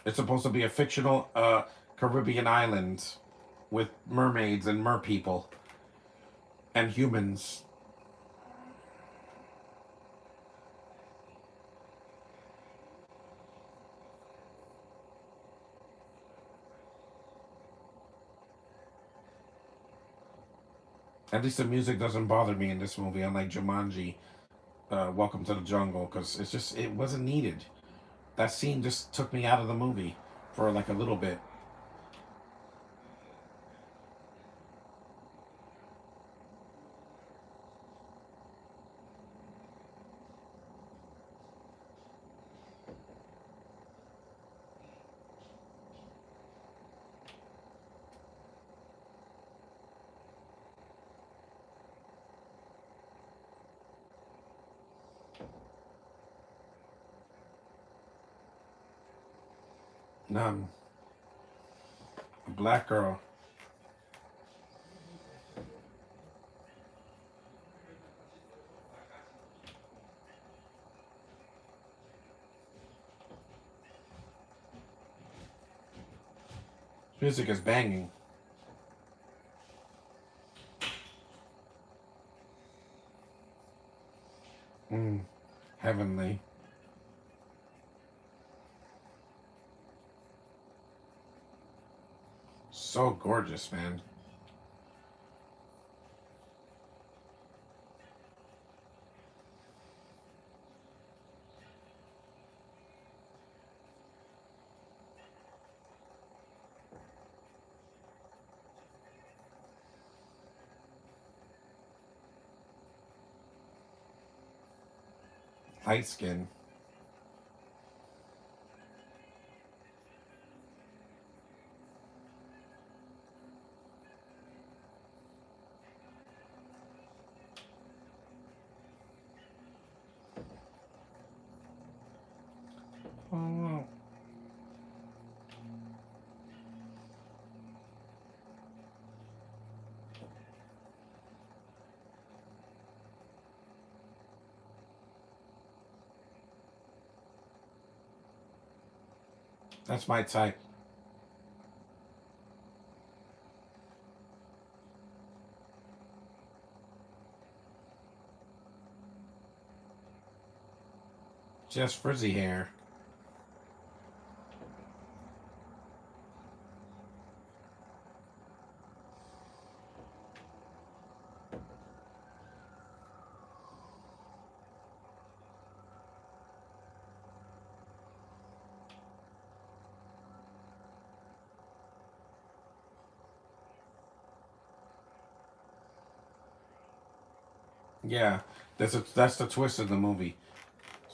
It's supposed to be a fictional Caribbean island with mermaids and mer people and humans. At least the music doesn't bother me in this movie, unlike Jumanji, Welcome to the Jungle, because it wasn't needed. That scene just took me out of the movie for like a little bit. None. A black girl. Music is banging. Mm, heavenly. So gorgeous, man. Light skin. Oh, that's my type. Just frizzy hair. Yeah, that's the twist of the movie.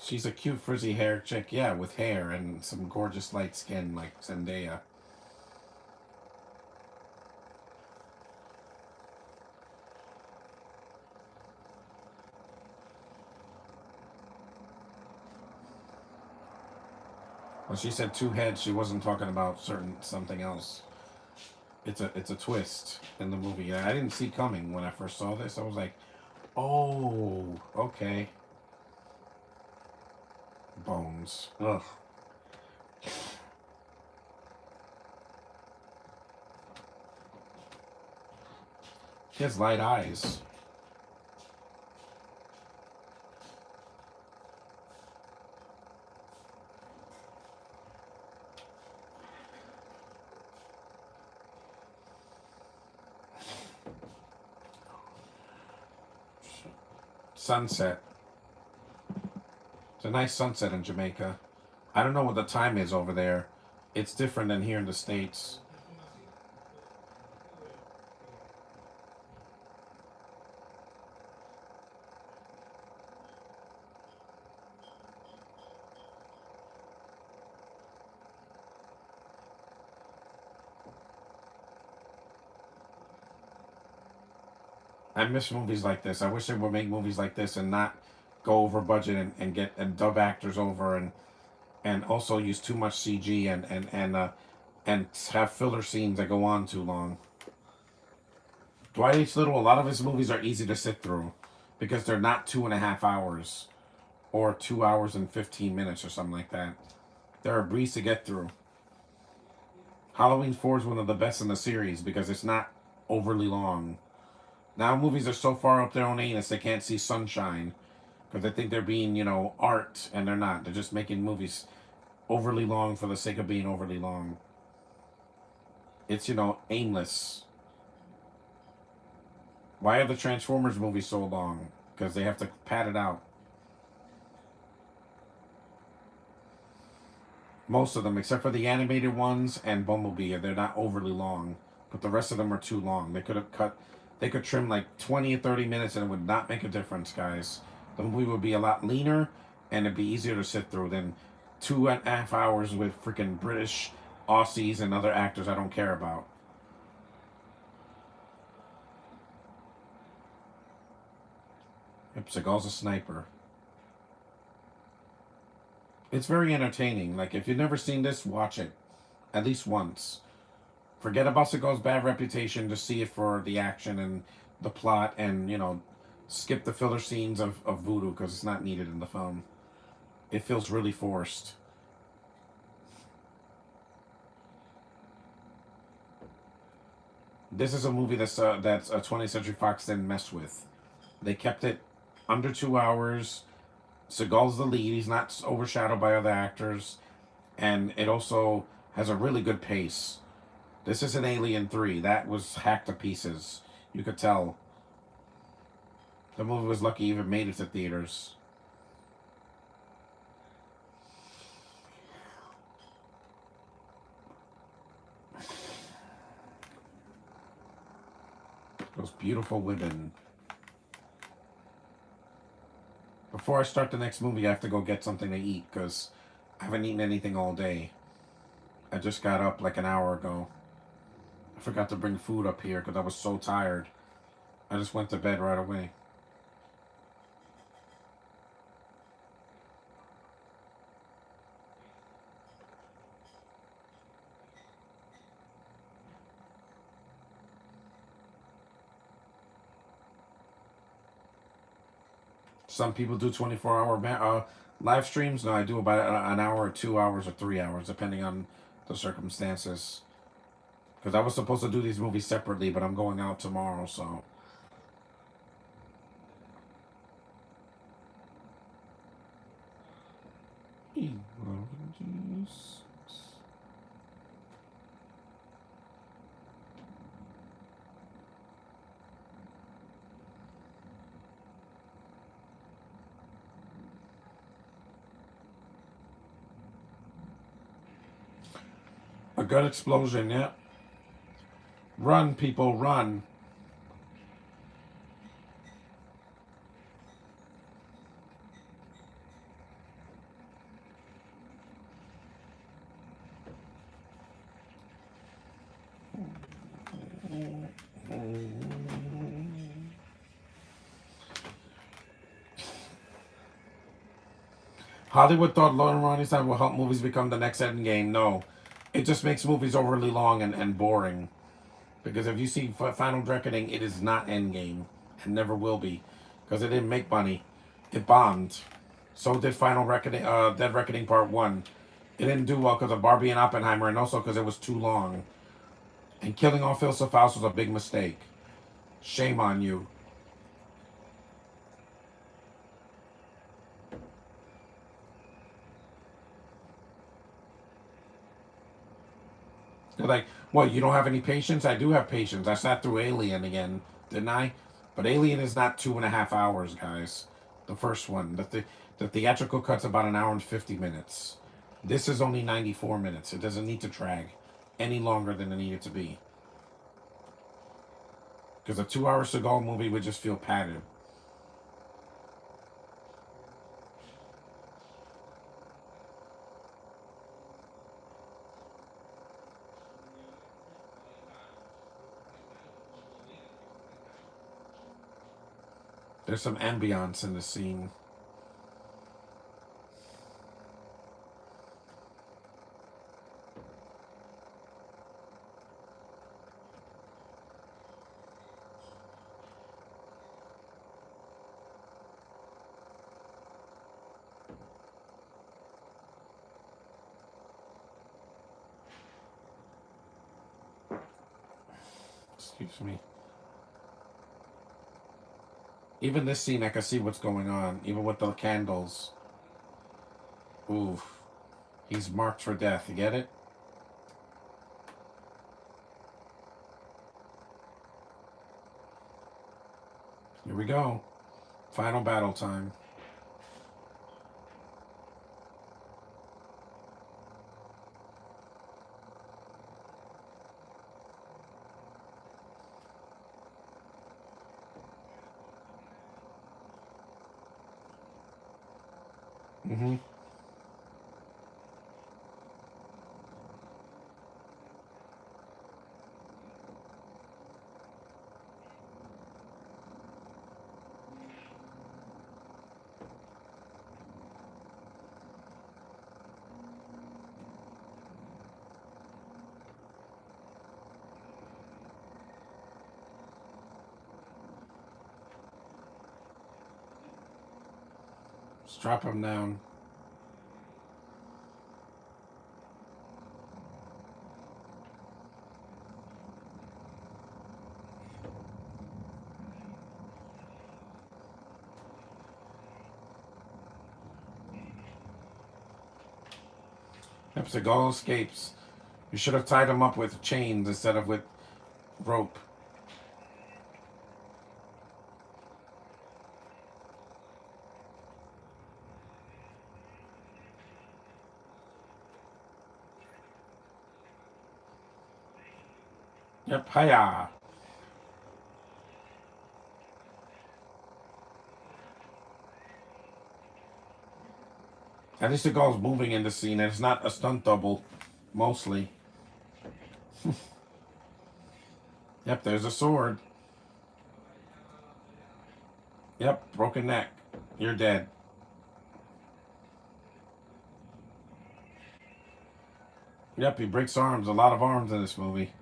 She's a cute frizzy hair chick, yeah, with hair and some gorgeous light skin like Zendaya. When she said two heads, she wasn't talking about certain something else. It's a twist in the movie. I didn't see coming when I first saw this. I was like, oh, okay. Bones. Ugh. He has light eyes. Sunset. It's a nice sunset in Jamaica. I don't know what the time is over there. It's different than here in the States. I miss movies like this. I wish they would make movies like this and not go over budget and get and dub actors over and also use too much CG and have filler scenes that go on too long. Dwight H. Little, a lot of his movies are easy to sit through because they're not 2.5 hours or 2 hours and 15 minutes or something like that. They're a breeze to get through. Halloween 4 is one of the best in the series because it's not overly long. Now movies are so far up their own anus they can't see sunshine because they think they're being, art, and they're not. They're just making movies overly long for the sake of being overly long. It's, aimless. Why are the Transformers movies so long? Because they have to pad it out. Most of them, except for the animated ones and Bumblebee, they're not overly long. But the rest of them are too long. They could trim like 20 or 30 minutes and it would not make a difference, guys. The movie would be a lot leaner and it'd be easier to sit through than 2.5 hours with freaking British, Aussies, and other actors I don't care about. Yep, Seagal's a sniper. It's very entertaining. Like, if you've never seen this, watch it. At least once. Forget about Seagal's bad reputation. Just see it for the action and the plot and, skip the filler scenes of voodoo because it's not needed in the film. It feels really forced. This is a movie that's a 20th Century Fox didn't mess with. They kept it under 2 hours. Seagal's the lead. He's not overshadowed by other actors, and it also has a really good pace. This is an Alien 3. That was hacked to pieces. You could tell. The movie was lucky even made it to theaters. Those beautiful women. Before I start the next movie, I have to go get something to eat because I haven't eaten anything all day. I just got up like an hour ago. I forgot to bring food up here because I was so tired. I just went to bed right away. Some people do 24-hour live streams. No, I do about an hour or 2 hours or 3 hours, depending on the circumstances. Because I was supposed to do these movies separately, but I'm going out tomorrow, so. A good explosion, yeah. Run, people, run. Hollywood thought Lauren Ronnie's time will help movies become the next Endgame. No, it just makes movies overly long and boring. Because if you see Final Reckoning, it is not Endgame and never will be, because it didn't make money. It bombed. So did Final Reckoning, Dead Reckoning Part One. It didn't do well because of Barbie and Oppenheimer, and also because it was too long. And killing off Ilsa Faust was a big mistake. Shame on you. They're like, what, you don't have any patience? I do have patience. I sat through Alien again, didn't I? But Alien is not 2.5 hours, guys. The first one. The theatrical cut's about an hour and 50 minutes. This is only 94 minutes. It doesn't need to drag any longer than it needed to be. Because a 2 hour Seagal movie would just feel padded. There's some ambiance in the scene. Excuse me. Even this scene, I can see what's going on. Even with the candles. Oof. He's marked for death. You get it? Here we go. Final battle time. Mm-hmm. Strap him down. Yep, Seagal escapes. You should have tied him up with chains instead of with rope. Yep, hiya. At least Seagal's moving in the scene, and it's not a stunt double, mostly. Yep, there's a sword. Yep, broken neck. You're dead. Yep, he breaks arms. A lot of arms in this movie.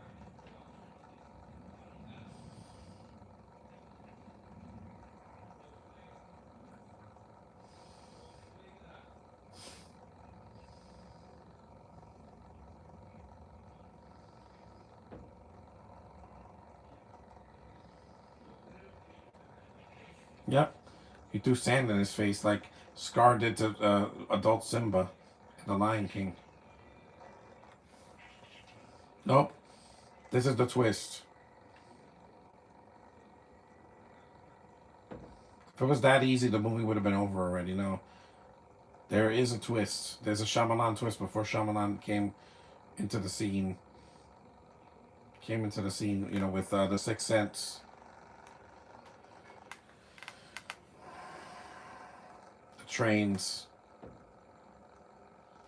Yep. He threw sand in his face like Scar did to adult Simba in The Lion King. Nope. This is the twist. If it was that easy, the movie would have been over already. No. There is a twist. There's a Shyamalan twist before Shyamalan into the scene. Came into the scene, with The Sixth Sense. The trains.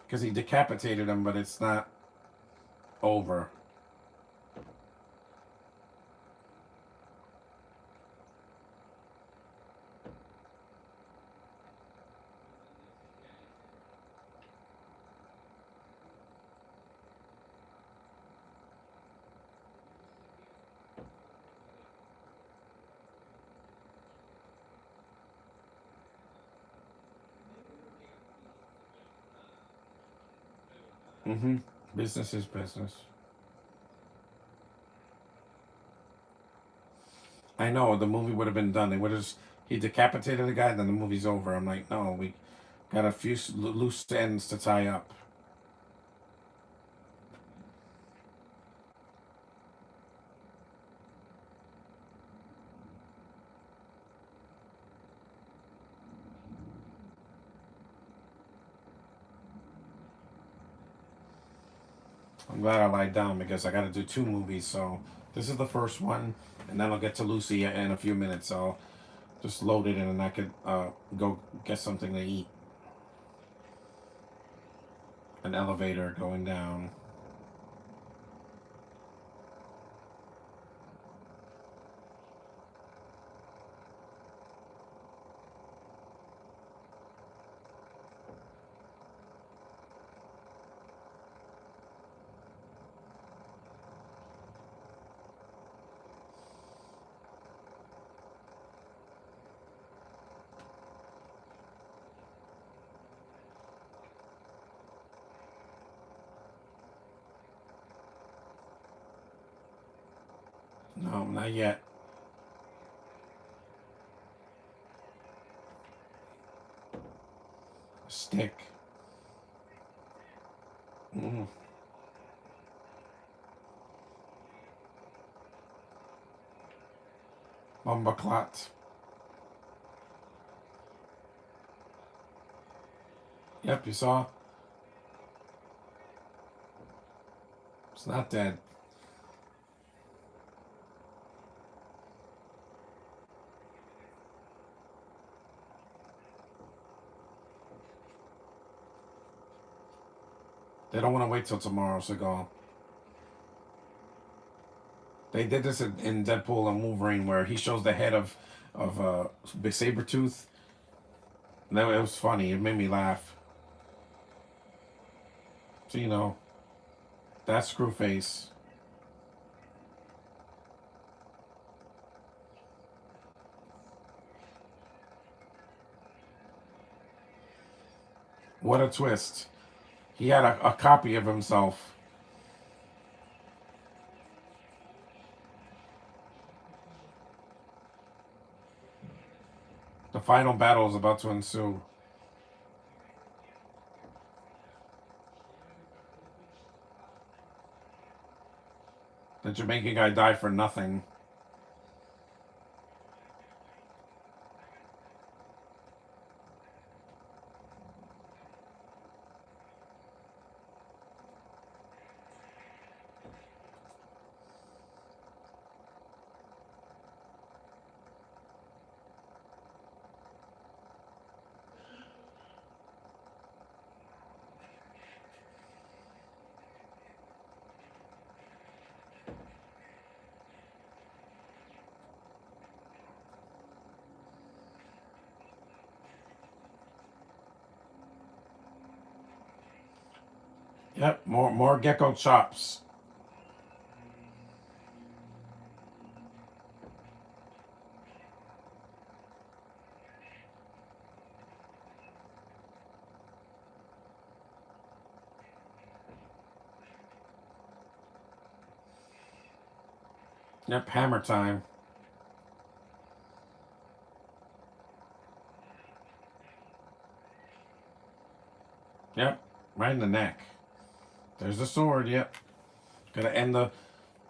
Because he decapitated him, but it's not over. Mm-hmm. Business is business. I know the movie would have been done. They would have. He decapitated the guy, then the movie's over. I'm like, no, we got a few loose ends to tie up. I'm glad I lied down because I got to do two movies. So this is the first one, and then I'll get to Lucy in a few minutes. So just load it in, and I could go get something to eat. An elevator going down. No, not yet. Stick. Mm. Bumbaclot. Yep, you saw. It's not dead. They don't want to wait till tomorrow, Seagal. They did this in Deadpool and Wolverine, where he shows the head of Sabretooth. And that it was funny. It made me laugh. So that Screwface. What a twist! He had a copy of himself. The final battle is about to ensue. The Jamaican guy died for nothing. Yep, more gecko chops. Yep, hammer time. Yep, right in the neck. There's the sword. Yep, gotta end the.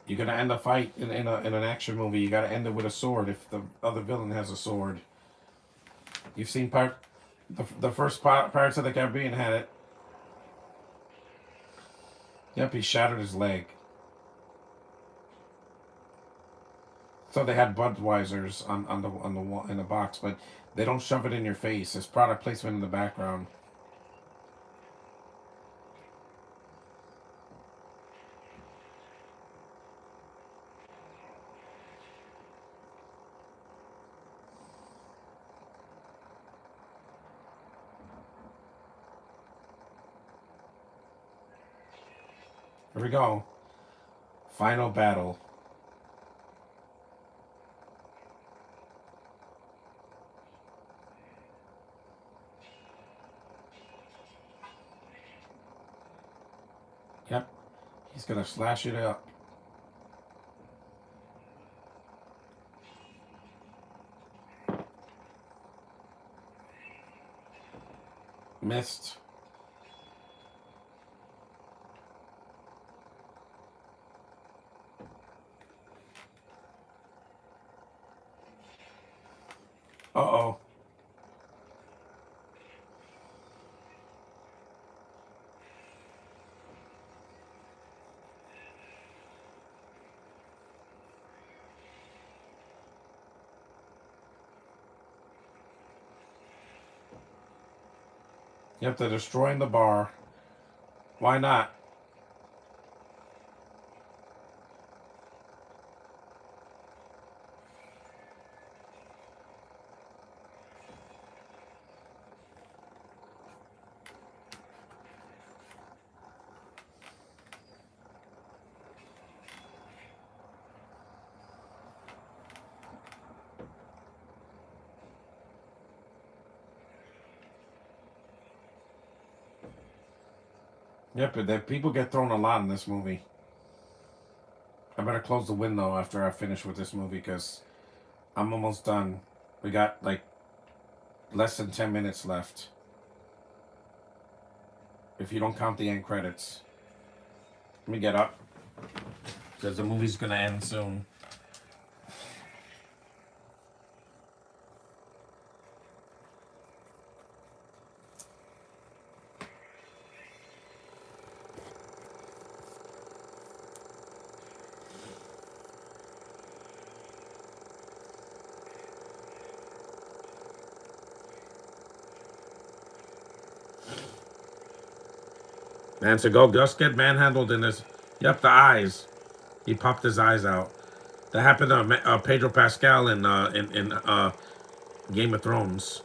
You're gonna end the fight in an action movie. You gotta end it with a sword. If the other villain has a sword, you've seen the first Pirates of the Caribbean had it. Yep, he shattered his leg. So they had Budweisers on the wall in the box, but they don't shove it in your face. It's product placement in the background. Here we go. Final battle. He's gonna slash it up. Missed. Uh-oh. Yep, they're destroying the bar. Why not? Yep, but people get thrown a lot in this movie. I better close the window after I finish with this movie because I'm almost done. We got like less than 10 minutes left. If you don't count the end credits. Let me get up because the movie's gonna end soon. Man, Segal just get manhandled in his. Yep, the eyes. He popped his eyes out. That happened to Pedro Pascal in Game of Thrones.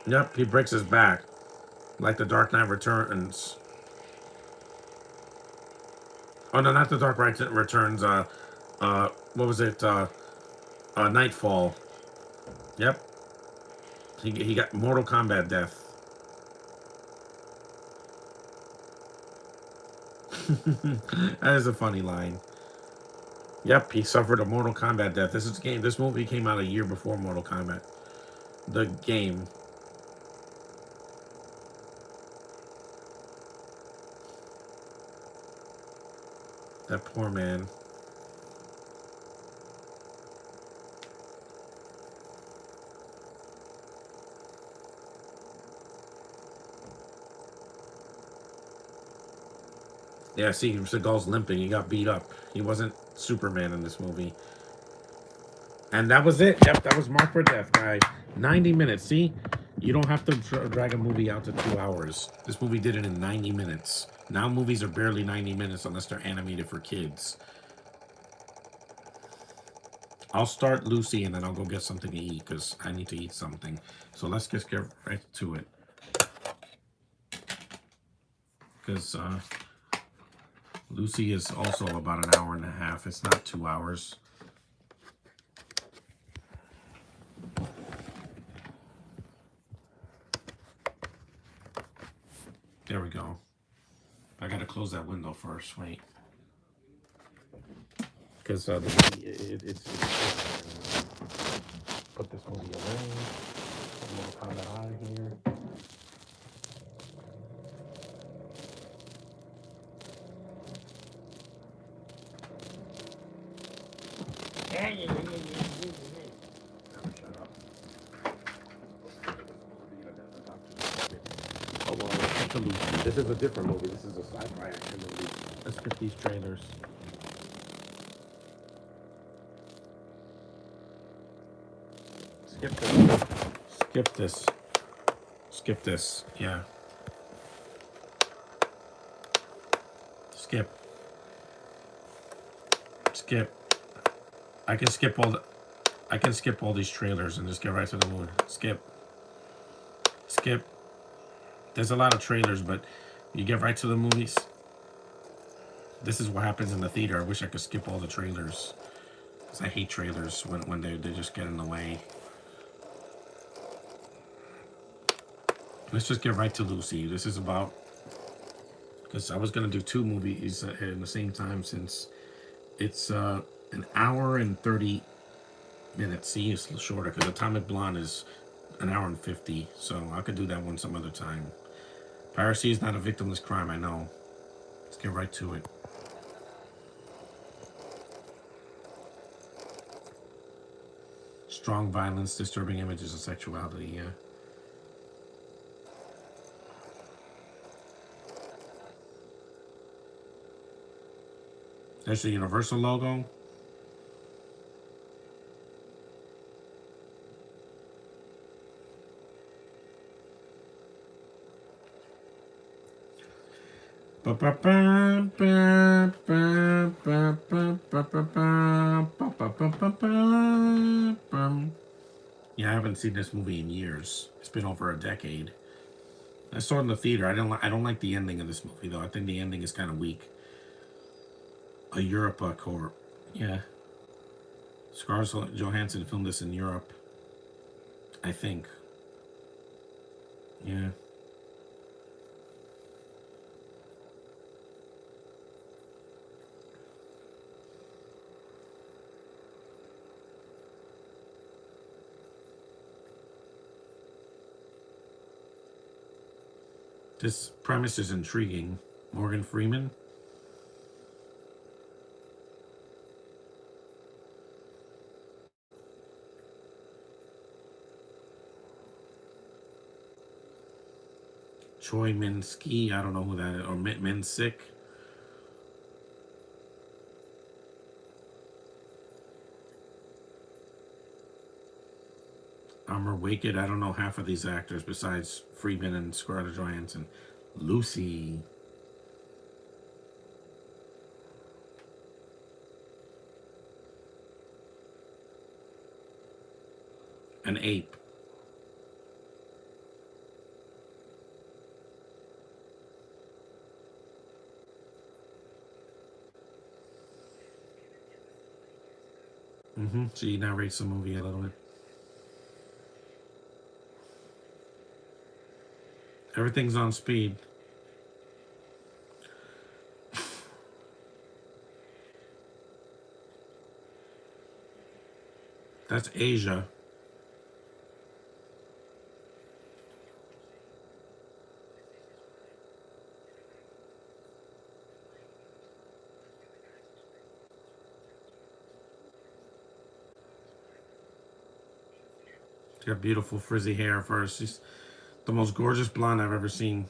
Yep, he breaks his back, like the Dark Knight Returns. Oh no, not the Dark Knight Returns. What was it? Nightfall. Yep, he got Mortal Kombat death. That is a funny line. Yep, he suffered a Mortal Kombat death. This is game. This movie came out a year before Mortal Kombat. The game. That poor man. Yeah, see, Seagal's limping. He got beat up. He wasn't Superman in this movie. And that was it. Yep, that was Mark for Death, guy. 90 minutes. See? You don't have to drag a movie out to 2 hours. This movie did it in 90 minutes. Now movies are barely 90 minutes unless they're animated for kids. I'll start Lucy and then I'll go get something to eat because I need to eat something. So let's just get right to it. Because Lucy is also about an hour and a half. It's not 2 hours. There we go. I gotta close that window first. Wait. Because it's put this movie away. I'm gonna come out of here. Shut up. Oh well, this is a different movie. This is a sci-fi action movie. Let's get these trailers. Skip this. Skip this. Skip this. Yeah. Skip. Skip. I can skip all these trailers and just get right to the movie. Skip. Skip. There's a lot of trailers, but you get right to the movies. This is what happens in the theater. I wish I could skip all the trailers. Because I hate trailers when they just get in the way. Let's just get right to Lucy. This is about... Because I was going to do two movies at the same time since it's an hour and 30 minutes. See, it's a little shorter because Atomic Blonde is an hour and 50. So I could do that one some other time. Piracy is not a victimless crime, I know. Let's get right to it. Strong violence, disturbing images of sexuality, yeah. There's the Universal logo. Yeah, I haven't seen this movie in years. It's been over a decade. I saw it in the theater. I don't like the ending of this movie though. I think the ending is kind of weak. A Europe core. Yeah. Scarlett Johansson filmed this in Europe. I think. Yeah. This premise is intriguing. Morgan Freeman. Choi Min-ski, I don't know who that is, or Min-sik. Armor Wicked, I don't know half of these actors besides Freeman and Scarlett Johansson. Lucy. An ape. She narrates the movie a little bit. Everything's on speed. That's Asia. She got beautiful frizzy hair first. She's the most gorgeous blonde I've ever seen.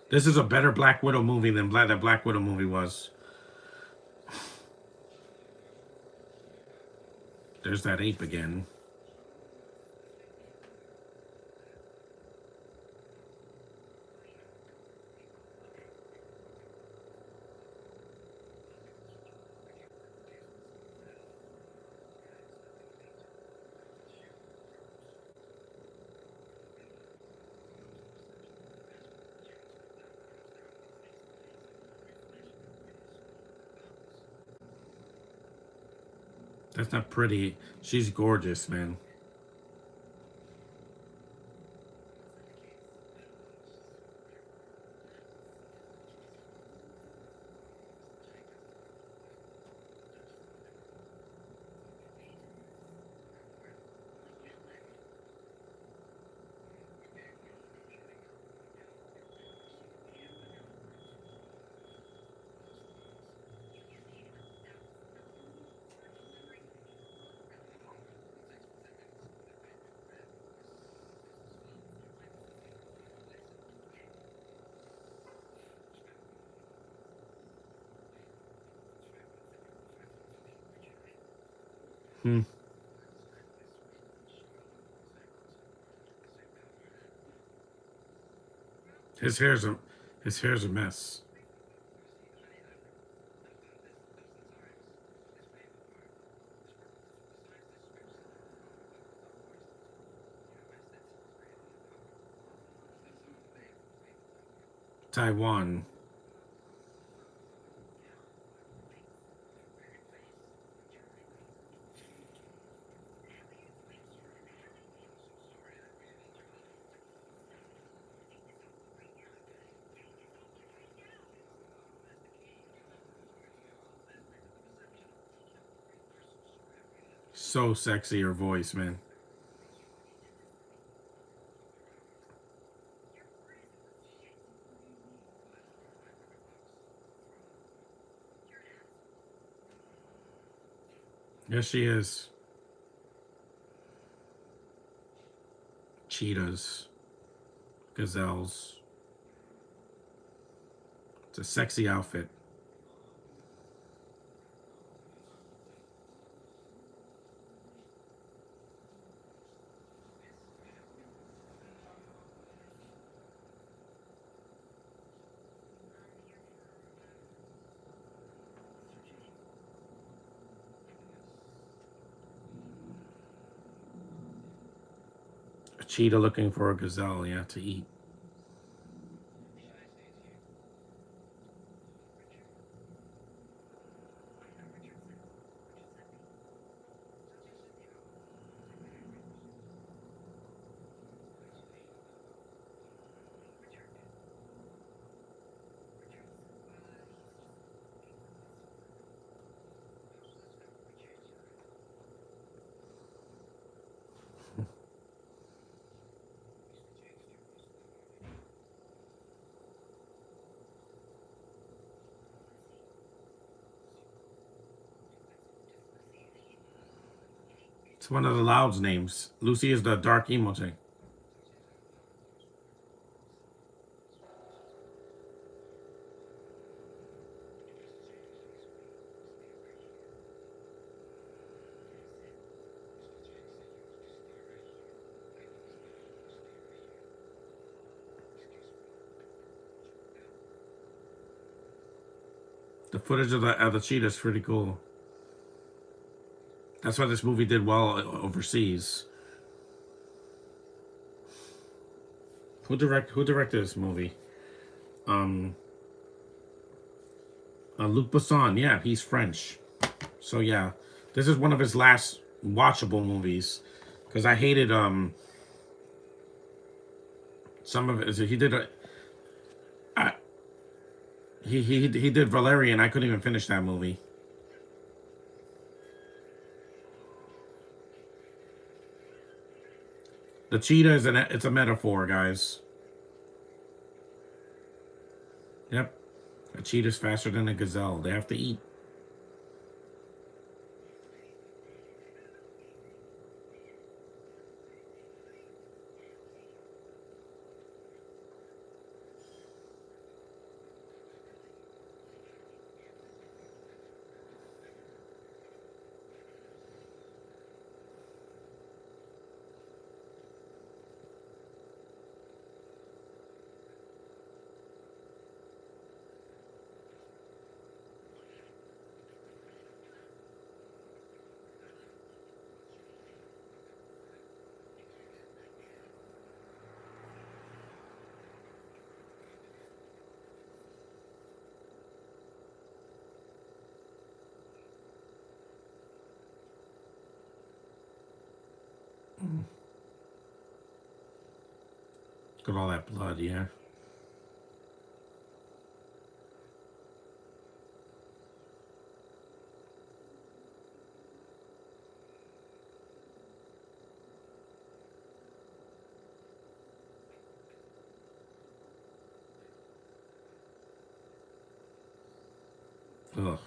This is a better Black Widow movie than that Black Widow movie was. There's that ape again. That's not pretty. She's gorgeous, man. Hmm. His hair's a his hair's a mess. Taiwan. So sexy her voice, man. Yes, she is. Cheetahs, gazelles. It's a sexy outfit. A cheetah looking for a gazelle, yeah, to eat. It's one of the Loud's names. Lucy is the dark emo chick. The footage of the cheetah is pretty cool. That's why this movie did well overseas. Who directed this movie? Um, Luc Besson. Yeah, he's French. So yeah, this is one of his last watchable movies because I hated some of it. He did a I, he did Valerian. I couldn't even finish that movie. The cheetah is it's a metaphor, guys. Yep, a cheetah's faster than a gazelle. They have to eat. Look at all that blood. Yeah. Ugh.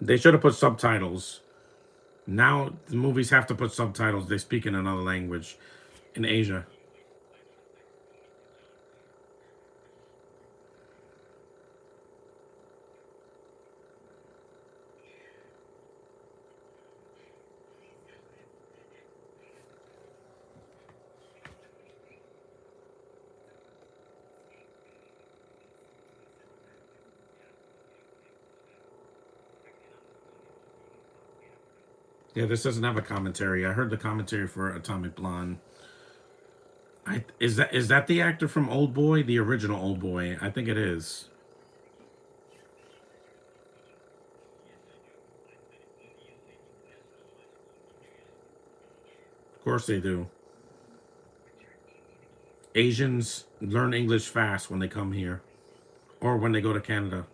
They should have put subtitles. Now the movies have to put subtitles. They speak in another language in Asia. Yeah, this doesn't have a commentary. I heard the commentary for Atomic Blonde. Is that the actor from Old Boy, the original Old Boy? I think it is. Of course they do. Asians learn English fast when they come here or when they go to Canada.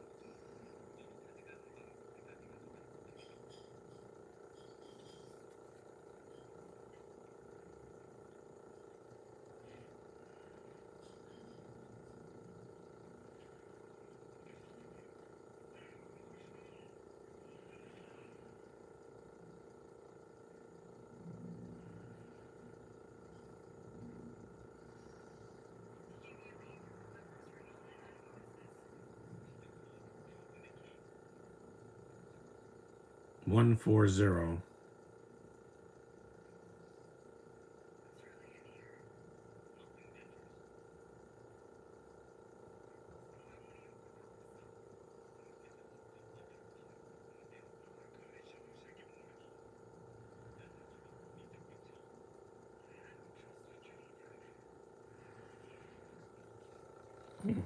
140. Hmm.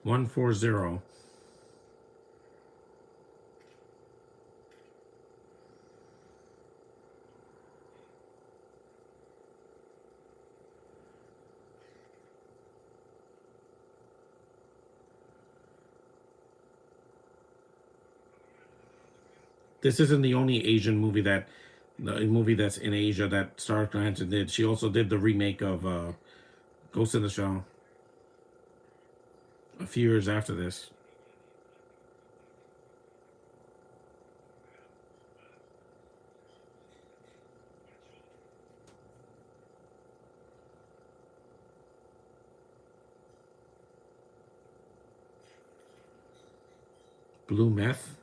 140. This isn't the only Asian movie that the movie that's in Asia that Scarlett Johansson did. She also did the remake of Ghost in the Shell a few years after this. Blue Meth.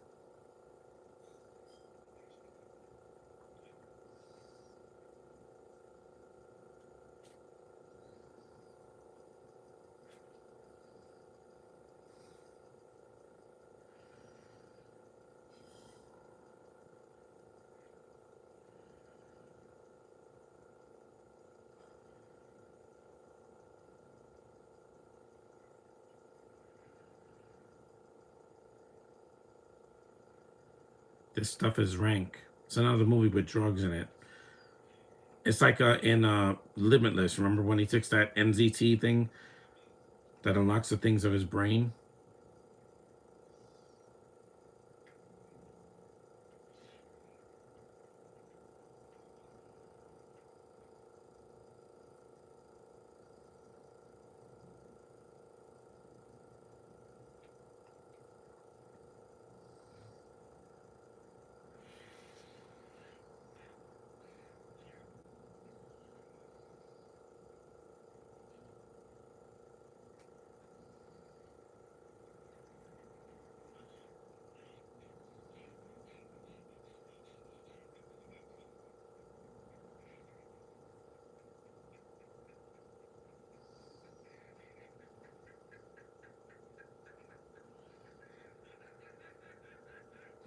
This stuff is rank. It's another movie with drugs in it. It's like in Limitless. Remember when he takes that NZT thing that unlocks the things of his brain?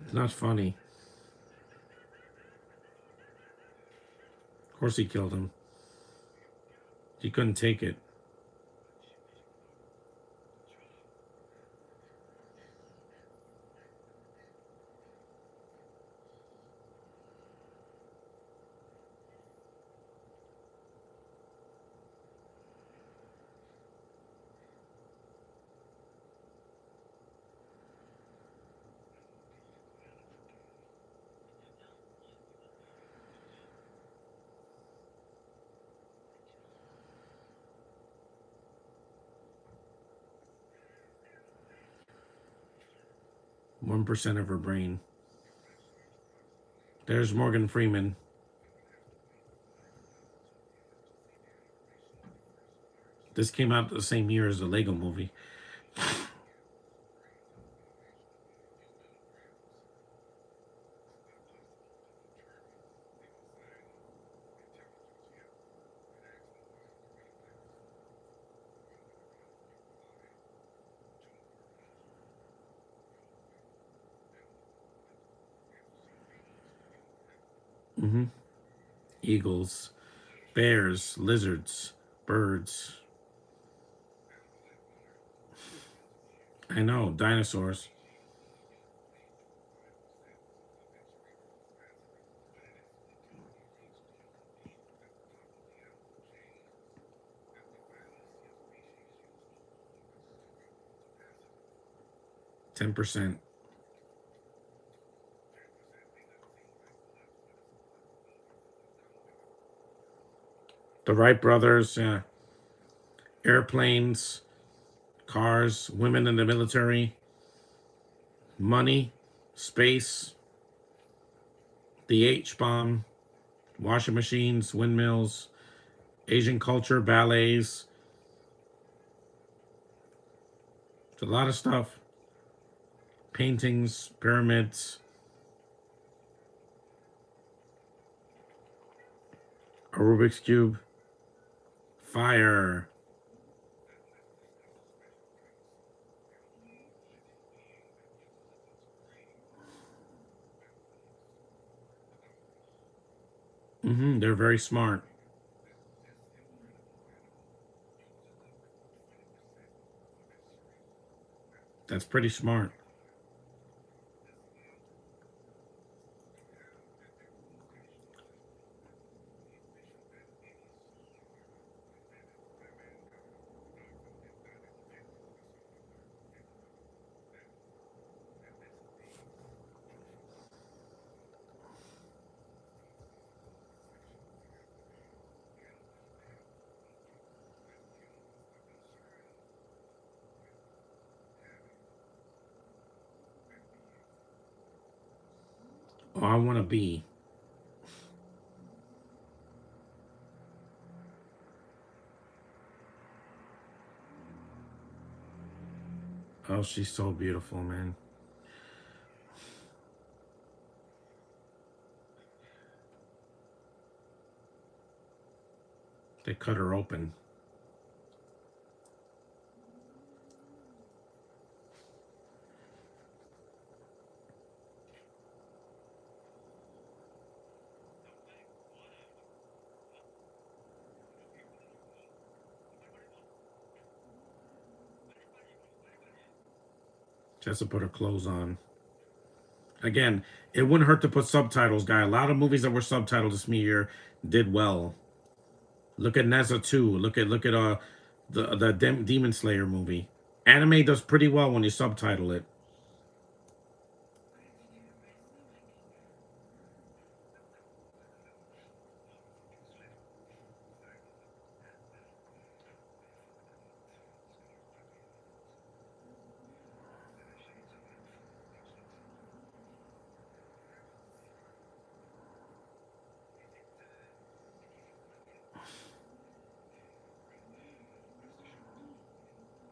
It's not funny. Of course he killed him. He couldn't take it. %1 of her brain. There's Morgan Freeman. This came out the same year as the Lego movie. Mm-hmm. Eagles, bears, lizards, birds. I know, dinosaurs. 10%. The Wright brothers, airplanes, cars, women in the military, money, space, the H bomb, washing machines, windmills, Asian culture, ballets. It's a lot of stuff. Paintings, pyramids, a Rubik's Cube, fire. They're very smart. That's pretty smart. Oh, I want to be. Oh, she's so beautiful, man. They cut her open. She has to put her clothes on. Again, it wouldn't hurt to put subtitles, guy. A lot of movies that were subtitled this year did well. Look at Neza 2. Look at the Demon Slayer movie. Anime does pretty well when you subtitle it.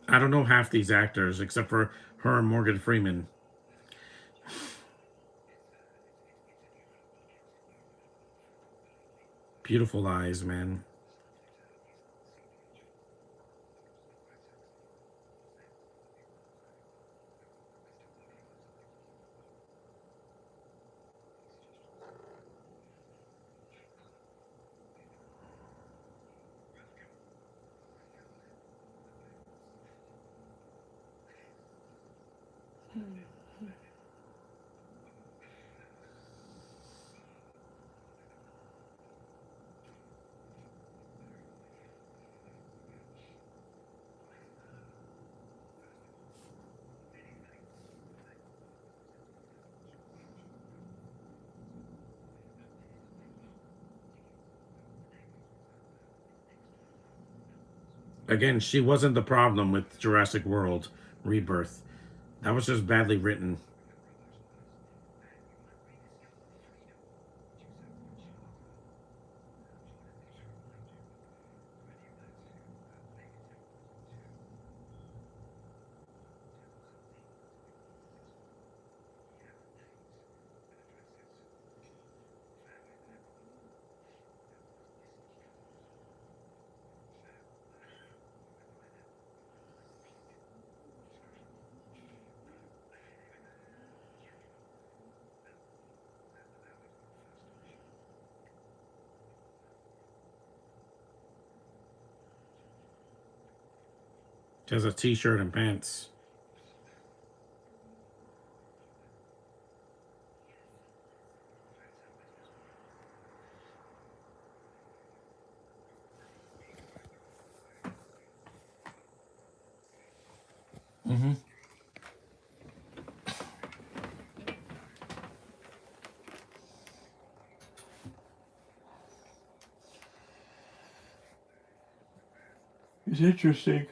I don't know half these actors except for her and Morgan Freeman. Beautiful eyes, man. Again, she wasn't the problem with Jurassic World Rebirth. That was just badly written. Just a t-shirt and pants. Mm-hmm. It's interesting.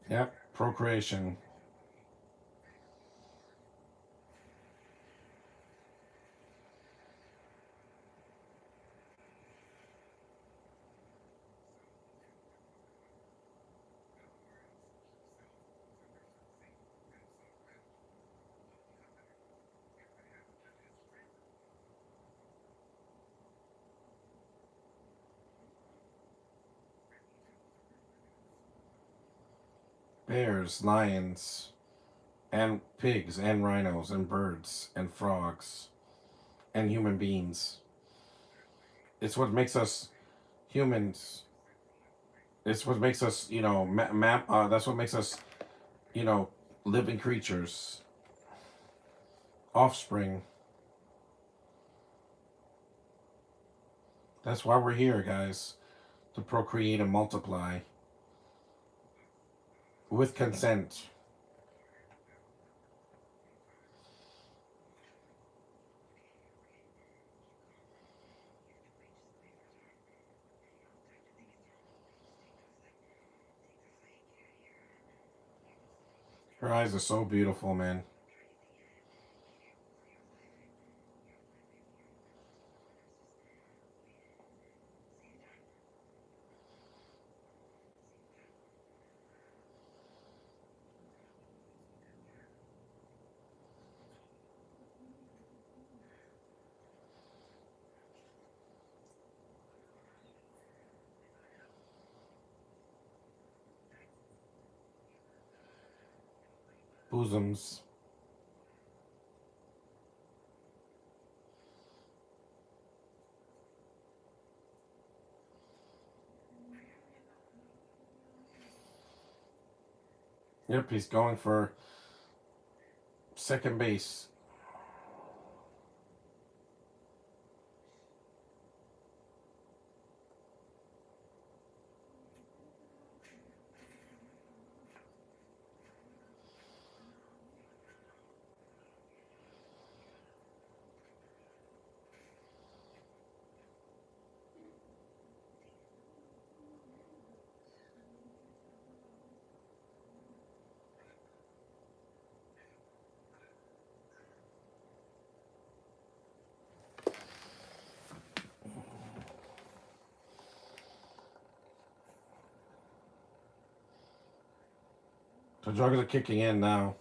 Yep, procreation. Bears, lions, and pigs, and rhinos, and birds, and frogs, and human beings. It's what makes us humans. It's what makes us, that's what makes us, you know, living creatures, offspring. That's why we're here, guys, to procreate and multiply with consent. Her eyes are so beautiful, man. Bosoms. Yep, he's going for second base. The drugs are kicking in now.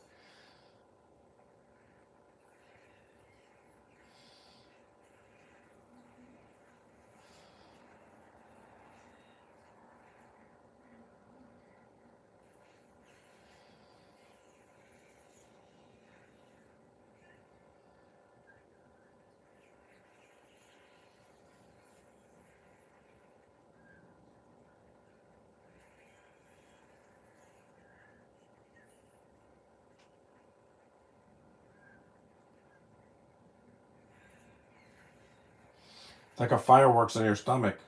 It's like a fireworks in your stomach.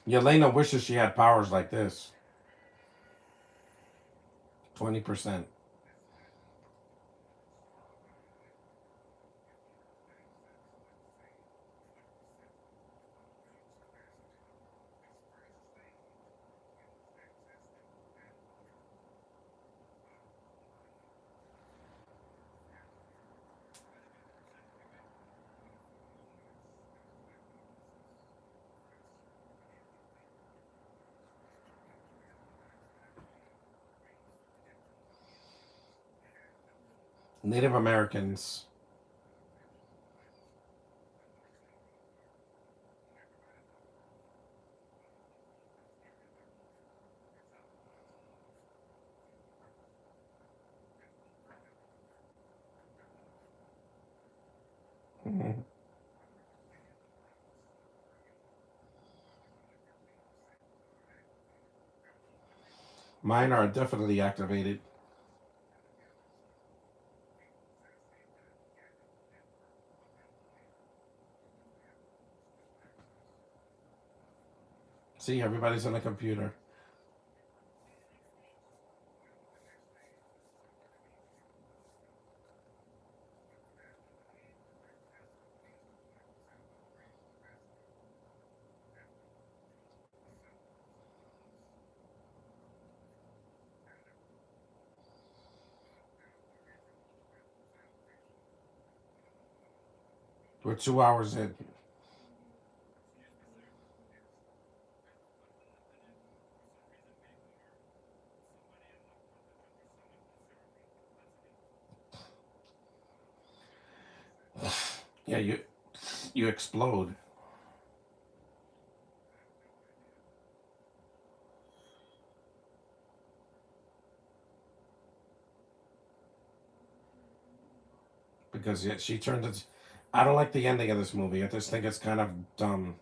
Yelena wishes she had powers like this. 20%. Native Americans. Mhm. Mine are definitely activated. See, everybody's on the computer. We're 2 hours in. Yeah, you explode. Because yeah, she turned it. I don't like the ending of this movie. I just think it's kind of dumb.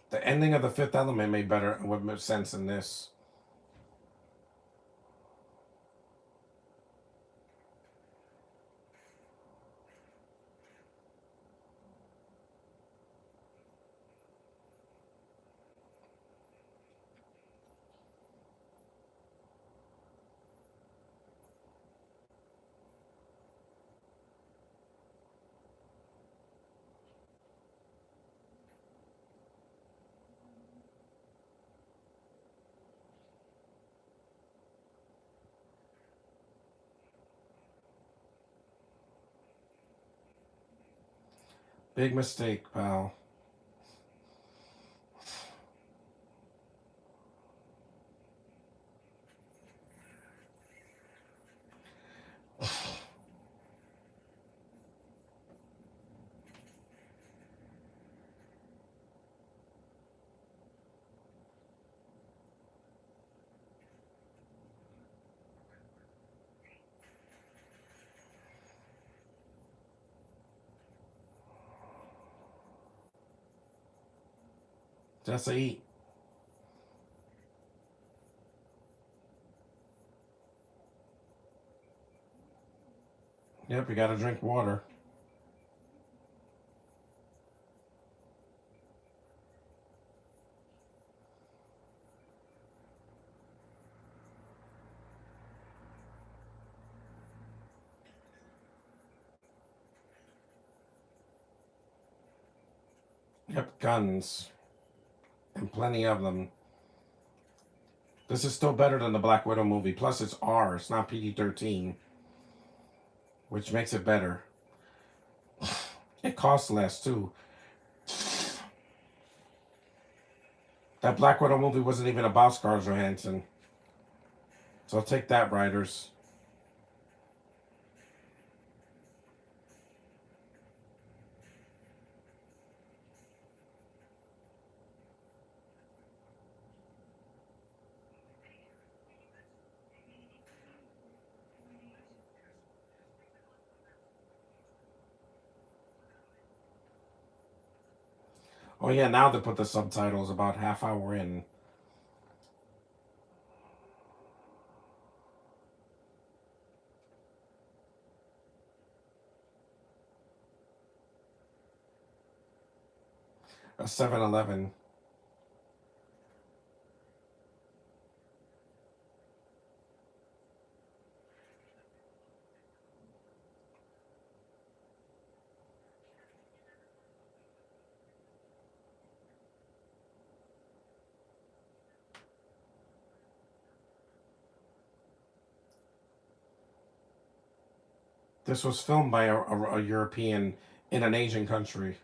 The ending of The Fifth Element made better would make sense in this. Big mistake, pal. Just eat. Yep, you gotta drink water. Yep, guns. And plenty of them. This is still better than the Black Widow movie. Plus, it's R. It's not PG-13, which makes it better. It costs less, too. That Black Widow movie wasn't even about Scarlett Johansson. So take that, writers. Oh, yeah, now they put the subtitles about half hour in. A 7-Eleven. This was filmed by a European in an Asian country.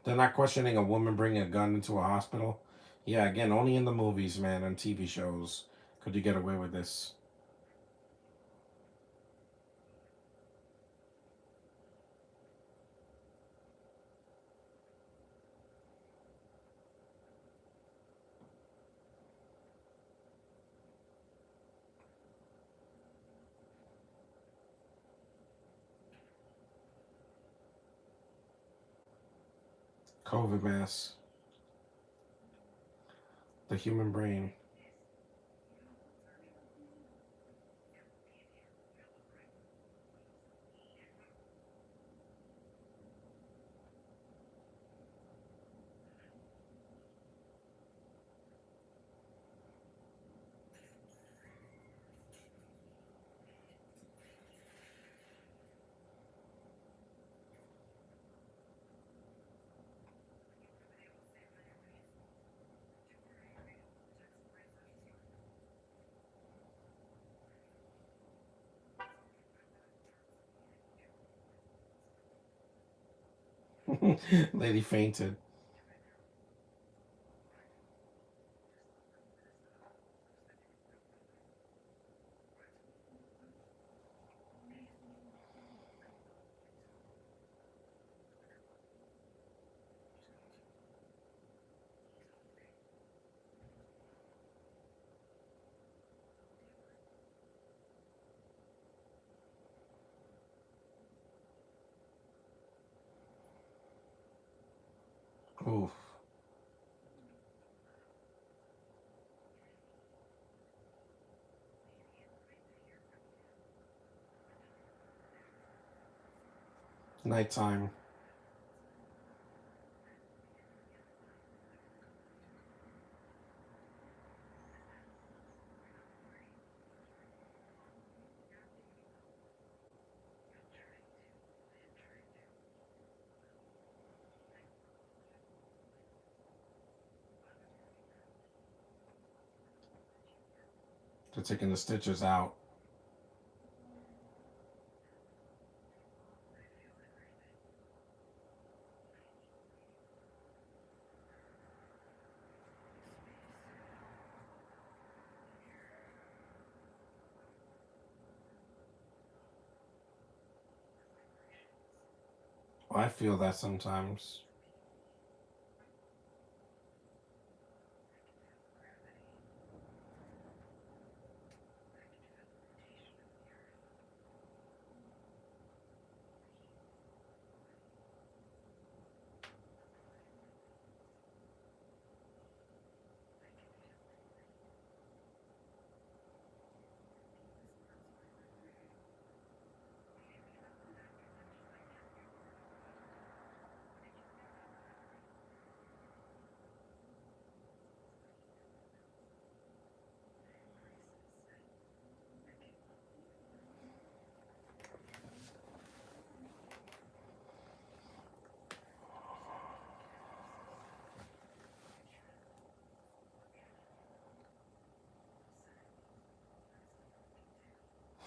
They're not questioning a woman bringing a gun into a hospital. Yeah, again, only in the movies, man, and TV shows could you get away with this. COVID mass, the human brain. Lady fainted. Oof. Nighttime. They're taking the stitches out. I feel that sometimes.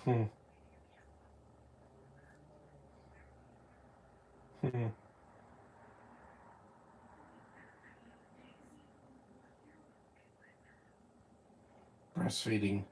Hmm. Hmm. Breastfeeding.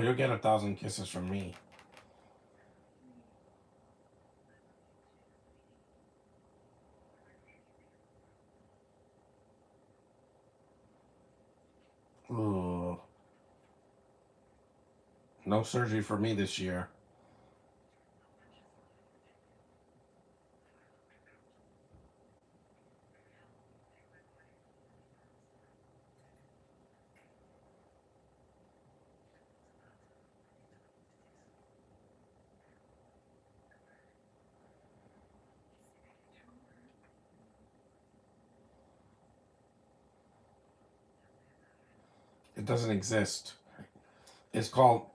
you'll get 1,000 kisses from me. Ooh. No surgery for me this year. It doesn't exist. It's called.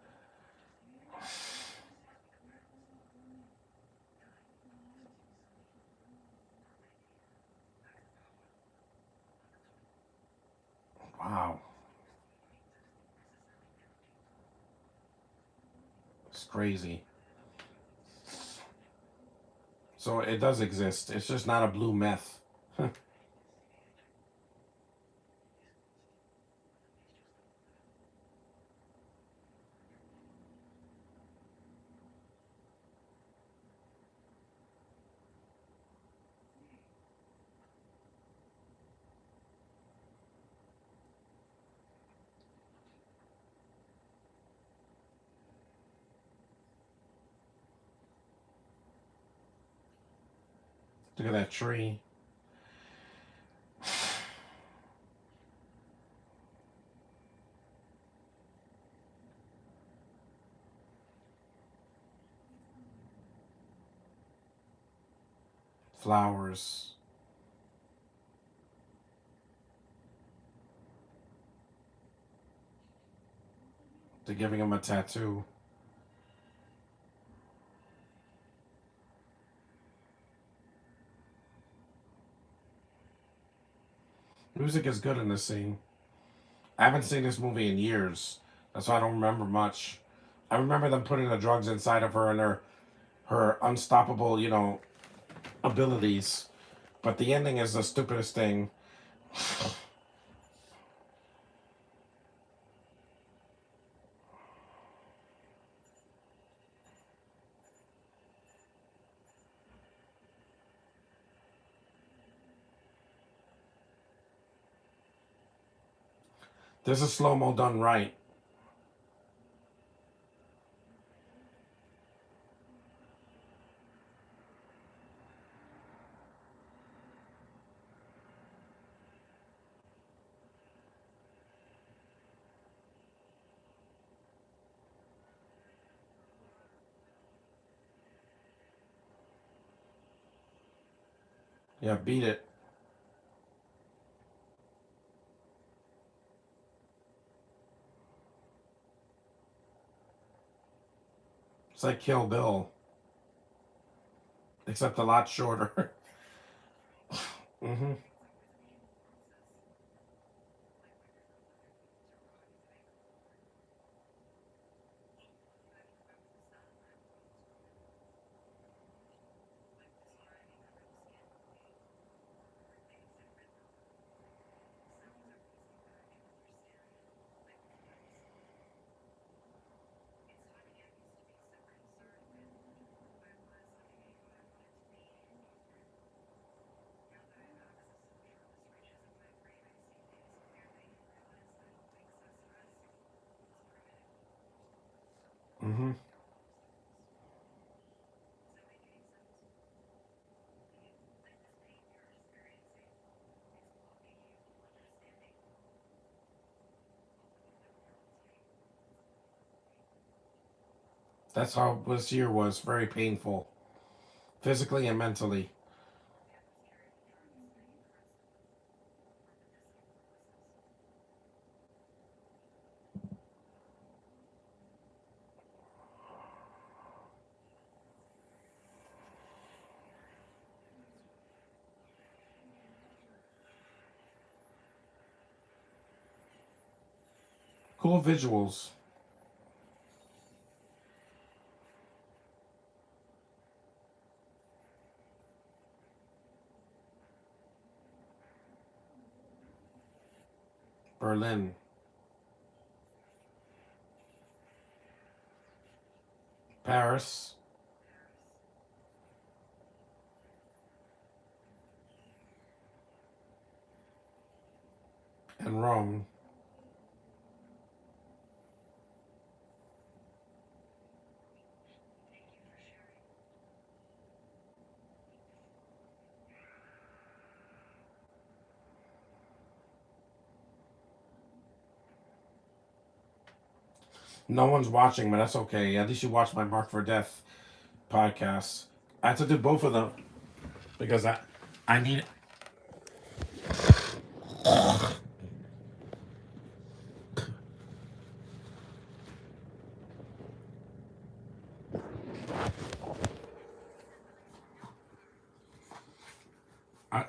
Wow. It's crazy. So it does exist. It's just not a blue meth. Look at that tree. Flowers. They're giving him a tattoo. Music is good in this scene. I haven't seen this movie in years. That's why I don't remember much. I remember them putting the drugs inside of her and her unstoppable, abilities. But the ending is the stupidest thing. This is slow mo done right. Yeah, beat it. It's like Kill Bill, except a lot shorter. hmm hmm That's how this year was. Very painful, physically and mentally. Cool visuals. Berlin. Paris and Rome. No one's watching, but that's okay. At least you watched my Mark for Death podcast. I had to do both of them because I need. I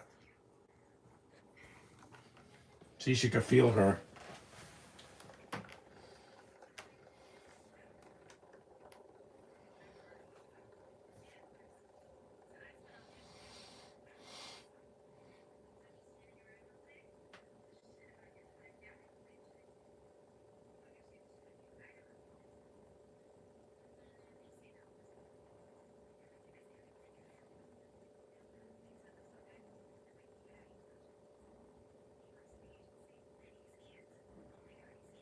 see she could feel her.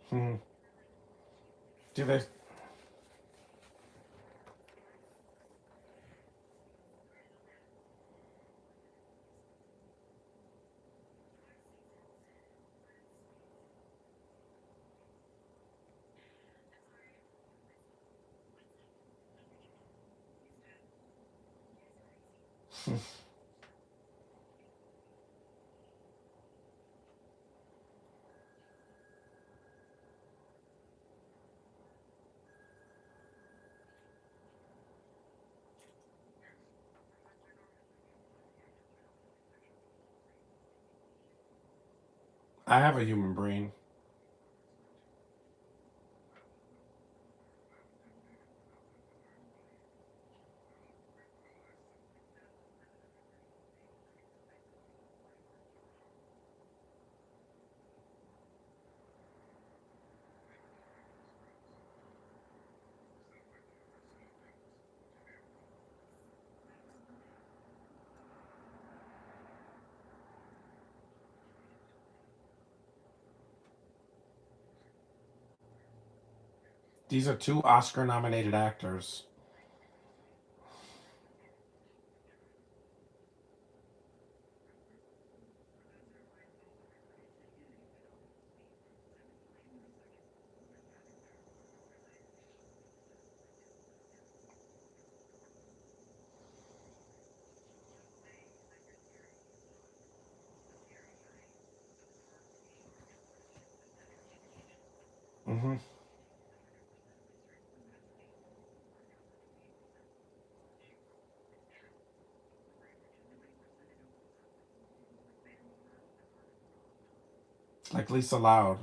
Hmm. See they. I have a human brain. These are two Oscar-nominated actors. Mm-hmm. Like Lisa Loud.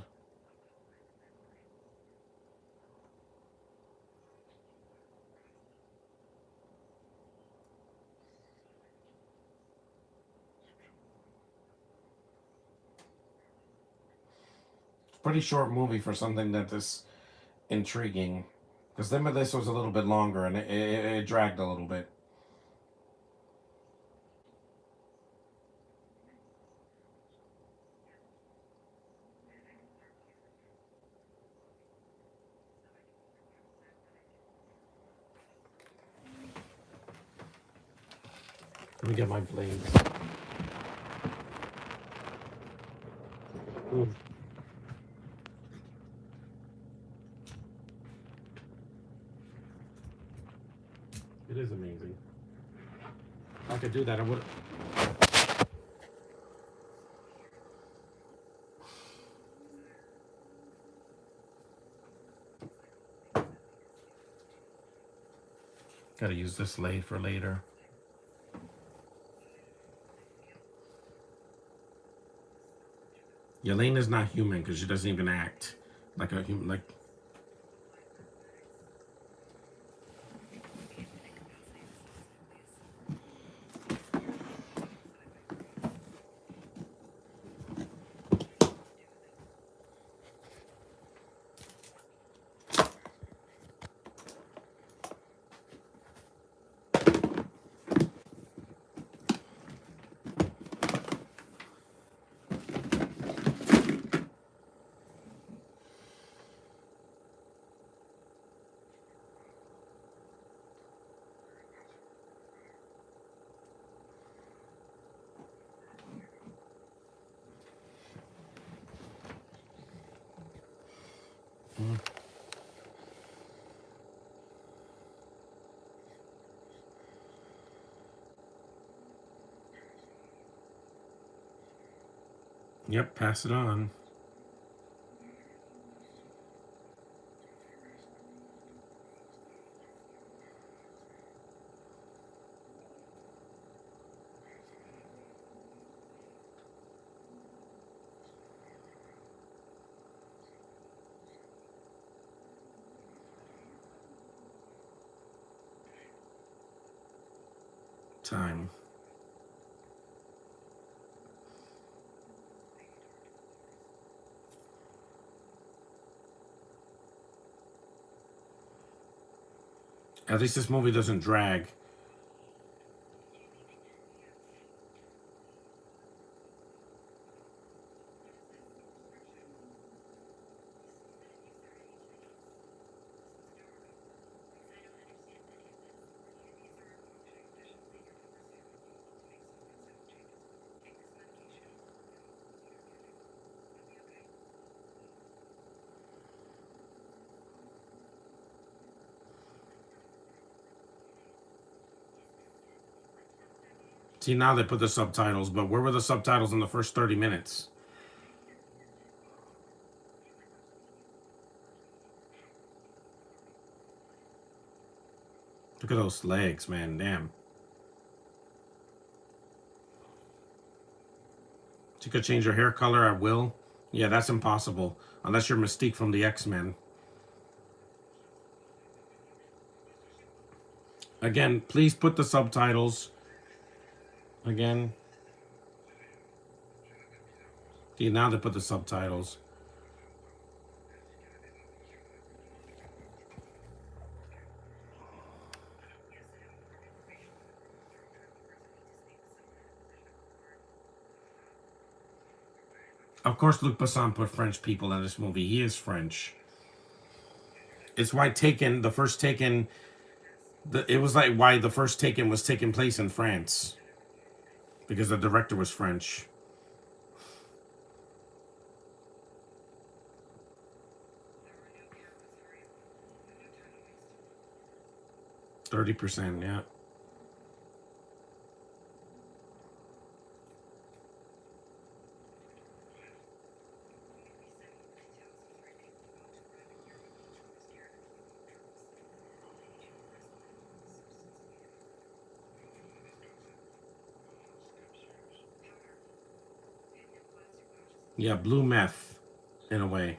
Pretty short movie for something that is intriguing. Because Limitless was a little bit longer and it dragged a little bit. Let me get my blades. Mm. It is amazing. If I could do that, I would. Gotta use this lathe for later. Yelena's not human because she doesn't even act like a human. Like Yep, pass it on. Time. At least this movie doesn't drag. See, now they put the subtitles, but where were the subtitles in the first 30 minutes? Look at those legs, man. Damn. She could change her hair color at will. Yeah, that's impossible. Unless you're Mystique from the X-Men. Again, please put the subtitles. Again. See, now they put the subtitles. Of course, Luc Besson put French people in this movie. He is French. It's why Taken, the first Taken, it was like why the first Taken was taking place in France. Because the director was French. 30%, yeah. Yeah, blue meth, in a way.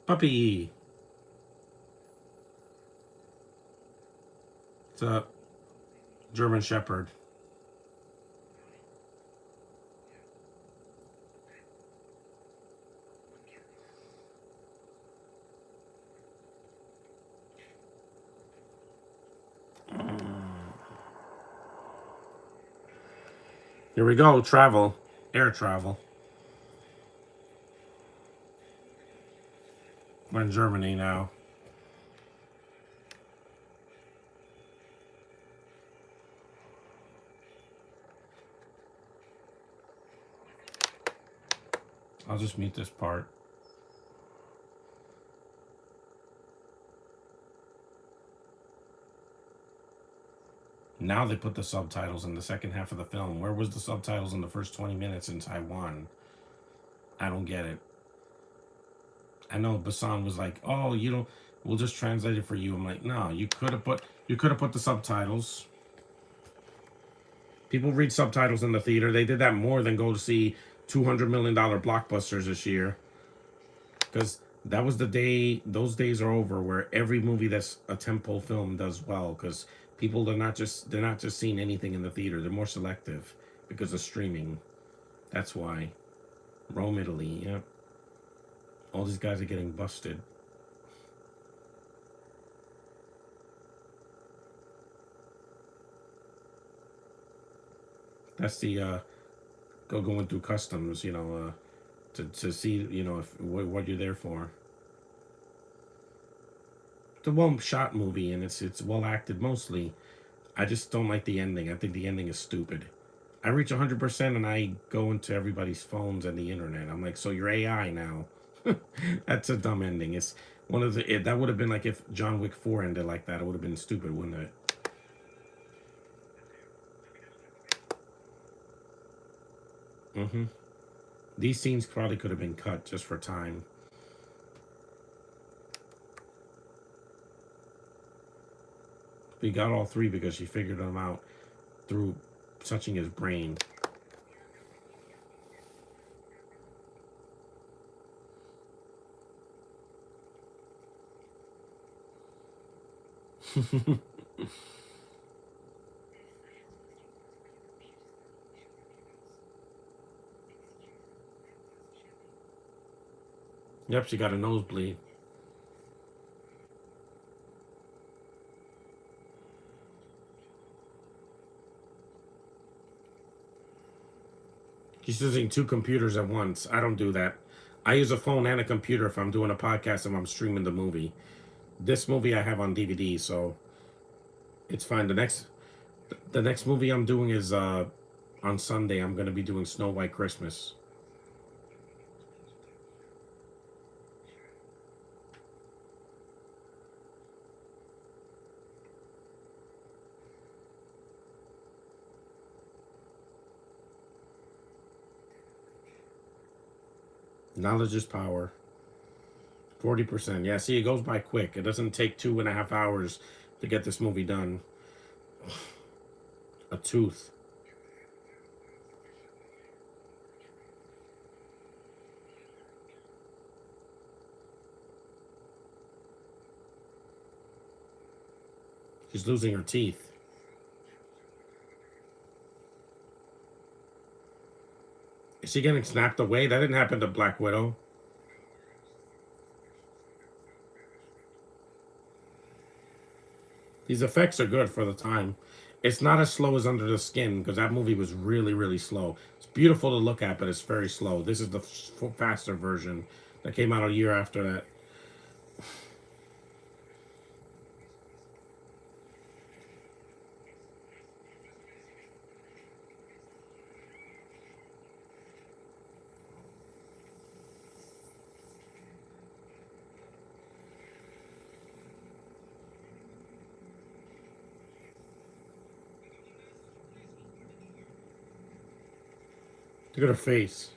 Puppy. It's a German Shepherd. Here we go, travel. Air travel. We're in Germany now. I'll just mute this part. Now they put the subtitles in the second half of the film. Where was the subtitles in the first 20 minutes in Taiwan? I don't get it. I know Bassan was like, "Oh, you don't. We'll just translate it for you." I'm like, "No, you could have put the subtitles." People read subtitles in the theater. They did that more than go to see $200 million blockbusters this year. Because that was the day. Those days are over where every movie that's a tentpole film does well. Because people are not just they're not just seeing anything in the theater. They're more selective because of streaming. That's why. Rome, Italy. Yep. All these guys are getting busted. That's the going through customs. To see if what you're there for. It's a well shot movie and it's well acted mostly. I just don't like the ending. I think the ending is stupid. I reach 100% and I go into everybody's phones and the internet. I'm like, so you're AI now. That's a dumb ending. It's one of the that would have been like if John Wick 4 ended like that. It would have been stupid, wouldn't it? Mm-hmm. These scenes probably could have been cut just for time. We got all three because she figured them out through touching his brain. Yep, she got a nosebleed. She's using two computers at once. I don't do that. I use a phone and a computer if I'm doing a podcast and I'm streaming the movie. This movie I have on DVD, so it's fine. The next movie I'm doing is on Sunday. I'm gonna be doing Snow White Christmas. Knowledge is power. 40%. Yeah, see, it goes by quick. It doesn't take 2.5 hours to get this movie done. A tooth. She's losing her teeth. Is she getting snapped away? That didn't happen to Black Widow. These effects are good for the time. It's not as slow as Under the Skin because that movie was really, really slow. It's beautiful to look at, but it's very slow. This is the faster version that came out a year after that. Look at her face.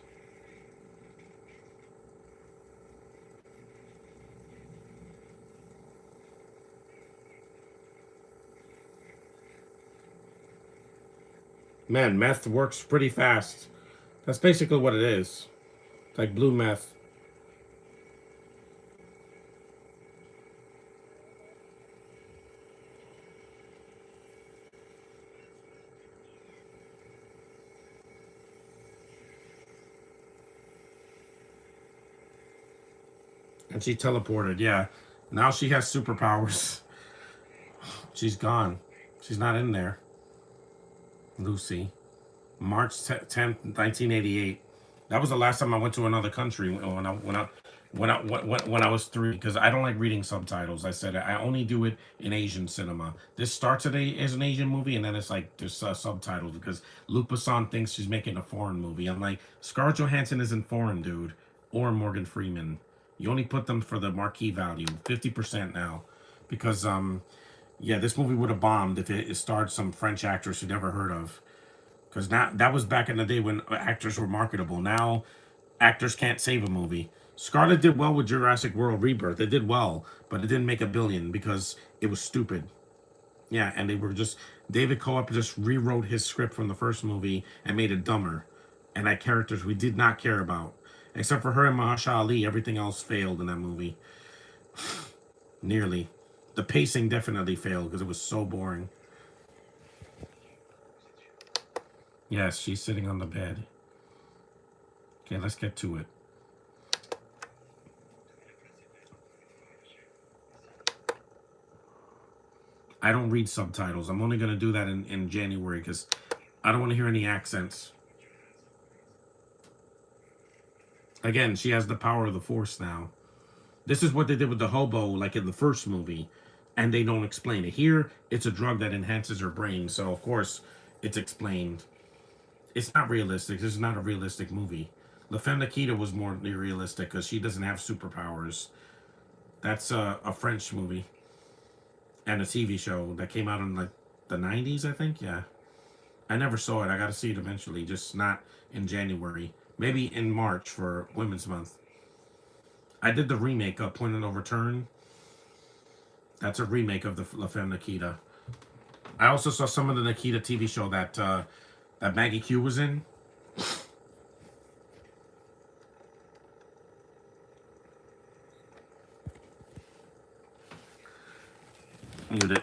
Man, meth works pretty fast. That's basically what it is. It's like blue meth. And she teleported, yeah. Now she has superpowers. She's gone. She's not in there. Lucy. March 10th, 1988. That was the last time I went to another country when I was three because I don't like reading subtitles. I said I only do it in Asian cinema. This starts today as an Asian movie and then it's like there's subtitles because Luc Besson thinks she's making a foreign movie. I'm like Scarlett Johansson isn't foreign, dude, or Morgan Freeman. You only put them for the marquee value, 50% now, because yeah, this movie would have bombed if it starred some French actress you never heard of. Because that was back in the day when actors were marketable. Now, actors can't save a movie. Scarlett did well with Jurassic World Rebirth. It did well, but it didn't make a billion because it was stupid. Yeah, and they were just David Coop just rewrote his script from the first movie and made it dumber, and had characters we did not care about, except for her and Mahershala Ali. Everything else failed in that movie. Nearly, the pacing definitely failed because it was so boring. Yes, she's sitting on the bed. Okay, let's get to it. I don't read subtitles. I'm only going to do that in January because I don't want to hear any accents. Again, she has the power of the Force now. This is what they did with the hobo, like in the first movie, and they don't explain it. Here, it's a drug that enhances her brain, so of course, it's explained. It's not realistic. This is not a realistic movie. La Femme Nikita was more realistic because she doesn't have superpowers. That's a French movie and a TV show that came out in like the 90s, I think. Yeah. I never saw it. I got to see it eventually, just not in January. Maybe in March for Women's Month. I did the remake of Point of No Return. That's a remake of the La Femme Nikita. I also saw some of the Nikita TV show that Maggie Q was in. Mute it.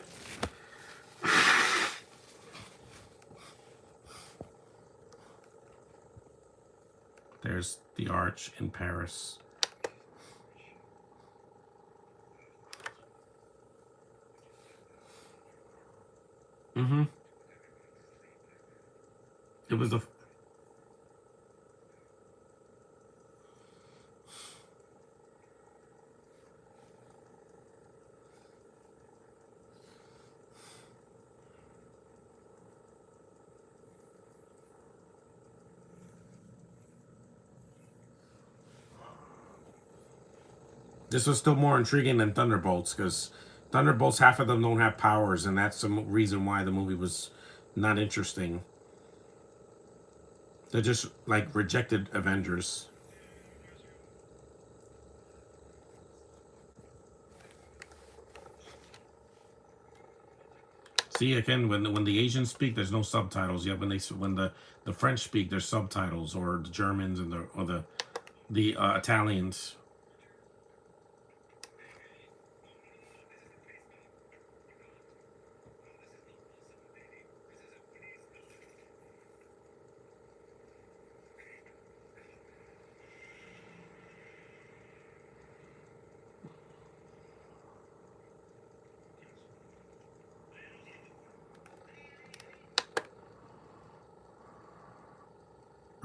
There's the Arch in Paris. Mm-hmm. It was the. This was still more intriguing than Thunderbolts because Thunderbolts, half of them don't have powers, and that's the reason why the movie was not interesting. They're just like rejected Avengers. See again when the Asians speak, there's no subtitles. Yeah, when the French speak, there's subtitles, or the Germans and the Italians.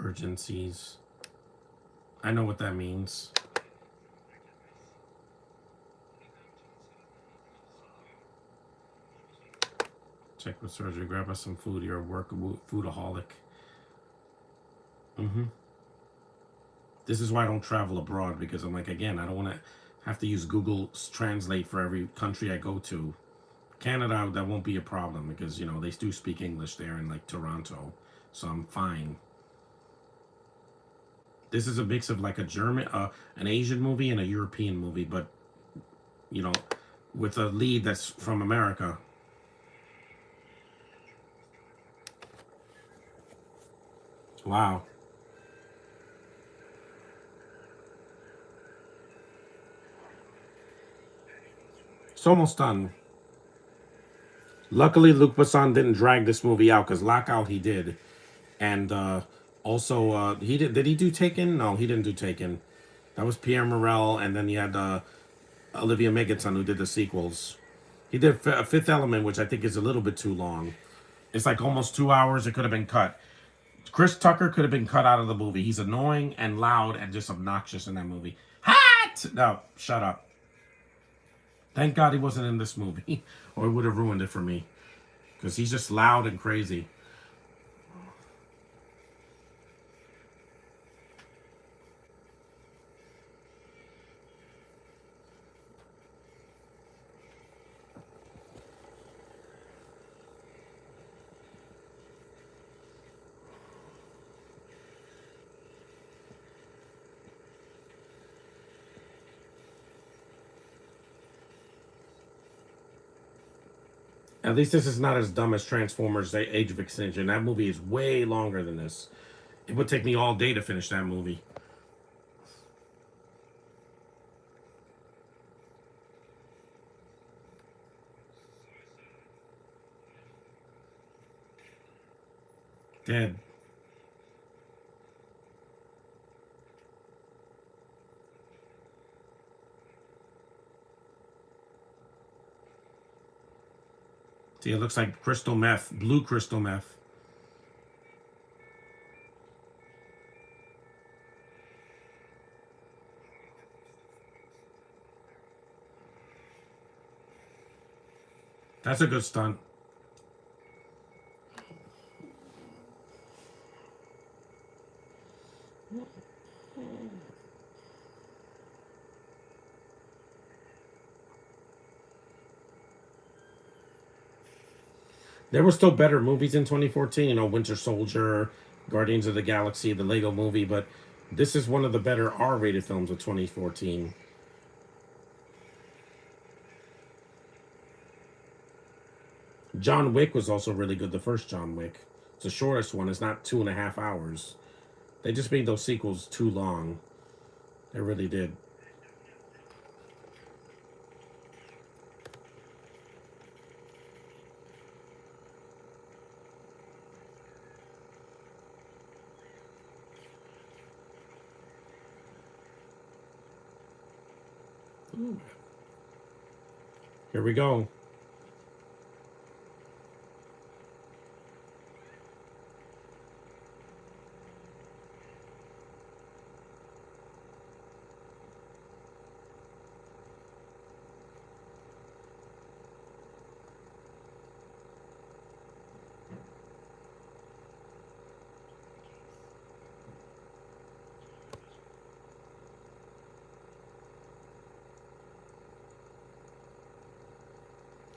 Urgencies. I know what that means. Check with surgery. Grab us some food. You're a foodaholic. Mm-hmm. This is why I don't travel abroad because I'm like, again, I don't want to have to use Google Translate for every country I go to. Canada, that won't be a problem because, they do speak English there in like Toronto. So I'm fine. This is a mix of like an Asian movie and a European movie, but, you know, with a lead that's from America. Wow. It's almost done. Luckily, Luc Besson didn't drag this movie out because Lockout he did, and also he did. Did he do Taken? No, he didn't do Taken. That was Pierre Morel, and then you had Olivia Megaton who did the sequels. He did Fifth Element, which I think is a little bit too long. It's like almost 2 hours. It could have been cut. Chris Tucker could have been cut out of the movie. He's annoying and loud and just obnoxious in that movie. Hot! No, shut up. Thank God he wasn't in this movie, or it would have ruined it for me. Because he's just loud and crazy. At least this is not as dumb as Transformers Age of Extinction. That movie is way longer than this. It would take me all day to finish that movie. Dead. See, it looks like crystal meth. Blue crystal meth. That's a good stunt. There were still better movies in 2014. You know, Winter Soldier, Guardians of the Galaxy, the Lego Movie, but this is one of the better R-rated films of 2014. John Wick was also really good. The first John Wick, it's the shortest one. It's not 2.5 hours. They just made those sequels too long. They really did. Ooh. Here we go.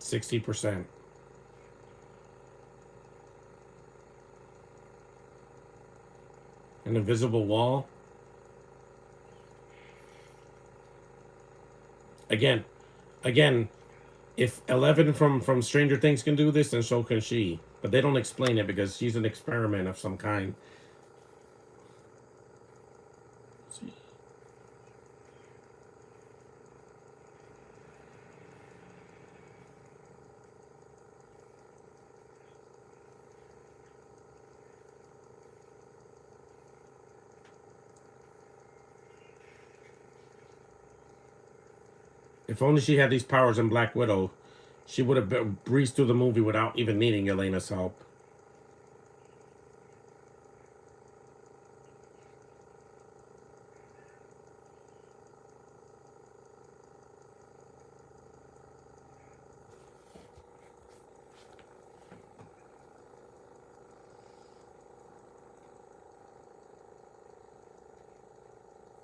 %60. An invisible wall. Again, again. If 11 from Stranger Things can do this, then so can she. But they don't explain it because she's an experiment of some kind. If only she had these powers in Black Widow, she would have breezed through the movie without even needing Elena's help.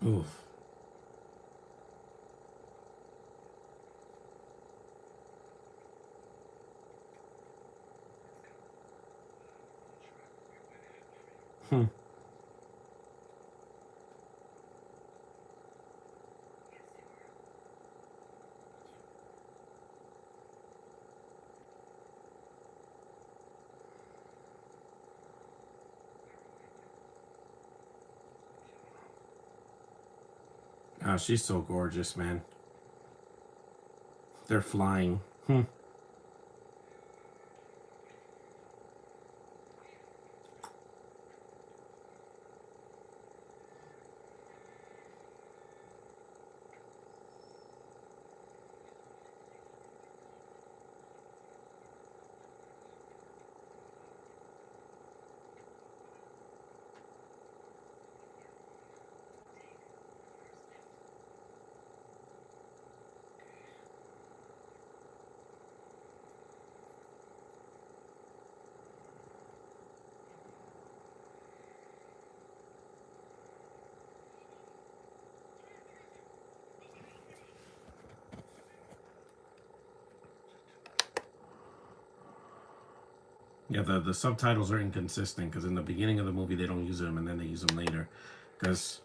Oof. Hmm. Oh, she's so gorgeous, man. They're flying. Hmm. Yeah, the subtitles are inconsistent because in the beginning of the movie they don't use them and then they use them later. Because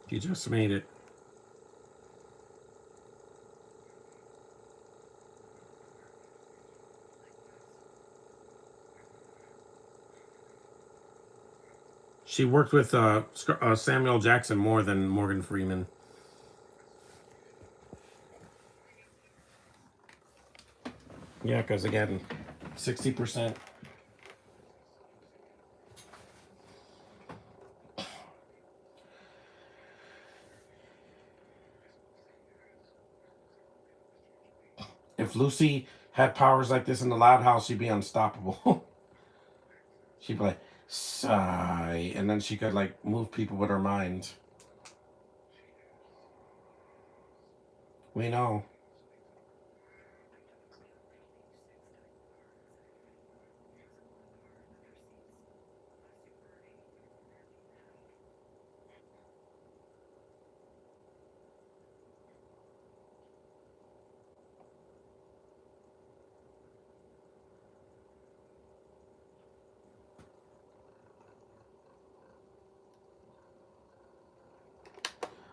you just made it. She worked with Samuel Jackson more than Morgan Freeman. Yeah, because again, 60%. If Lucy had powers like this in the Loud House, she'd be unstoppable. she'd be like, Sigh. And then she could like move people with her mind. We know.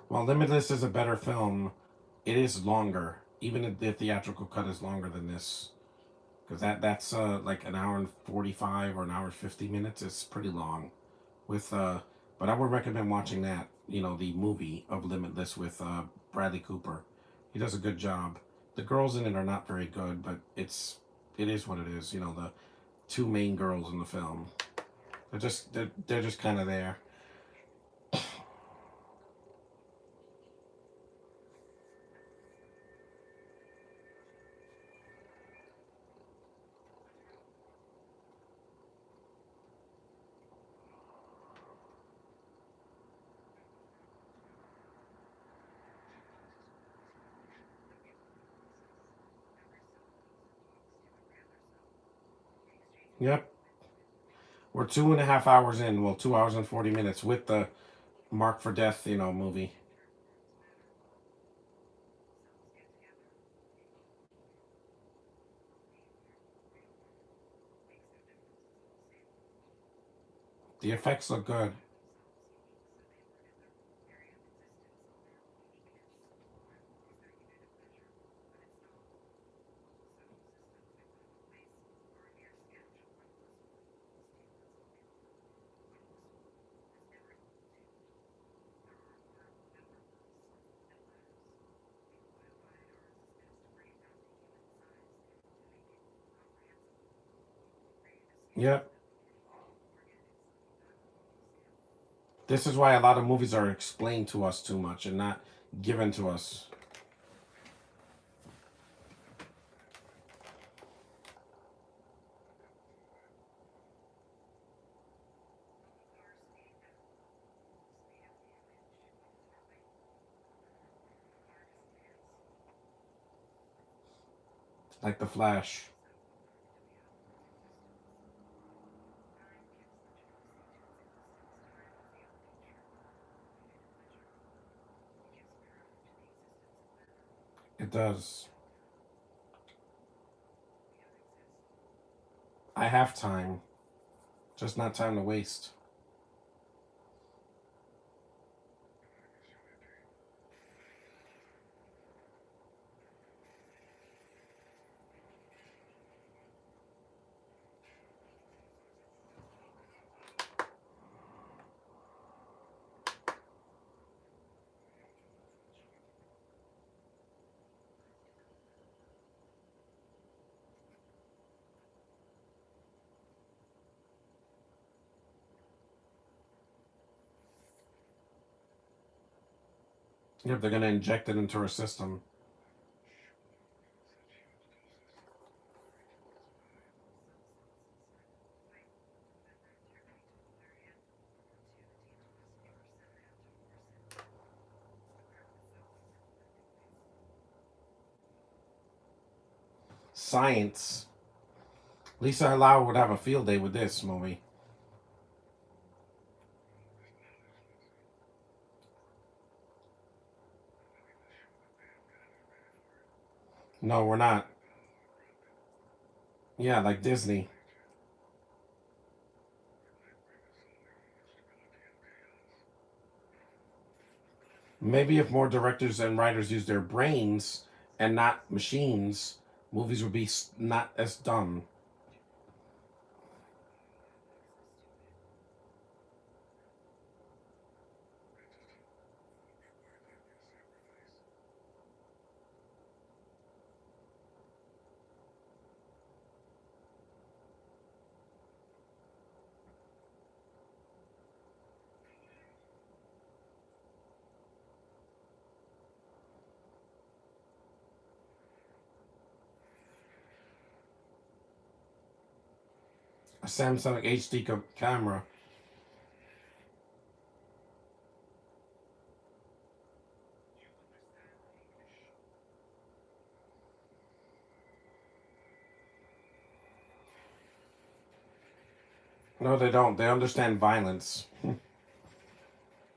Well, Limitless is a better film. It is longer. Even if the theatrical cut is longer than this. Because that's like an hour and 45 or an hour and 50 minutes. It's pretty long. With But I would recommend watching that. You know, the movie of Limitless with Bradley Cooper. He does a good job. The girls in it are not very good, but it is what it is. You know, the two main girls in the film. They're just kind of there. Yep. We're 2.5 hours in. Well, 2 hours and 40 minutes with the Mark for Death, you know, movie. The effects look good. Yep. This is why a lot of movies are explained to us too much and not given to us. Like The Flash. It does. I have time, just not time to waste. Yep, they're gonna inject it into her system. Science. Lisa Halal would have a field day with this movie. No, we're not. Yeah, like Disney. Maybe if more directors and writers use their brains and not machines, movies would be not as dumb. A Samsung HD camera. No, they don't. They understand violence.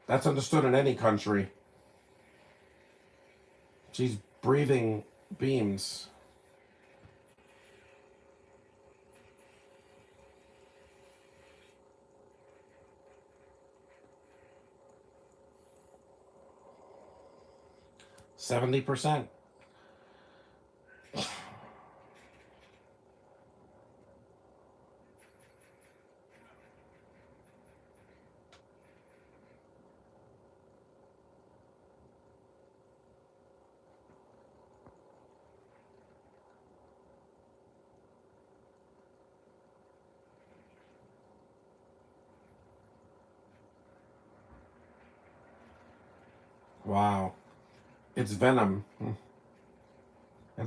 That's understood in any country. She's breathing beams. %70. Wow. It's venom. And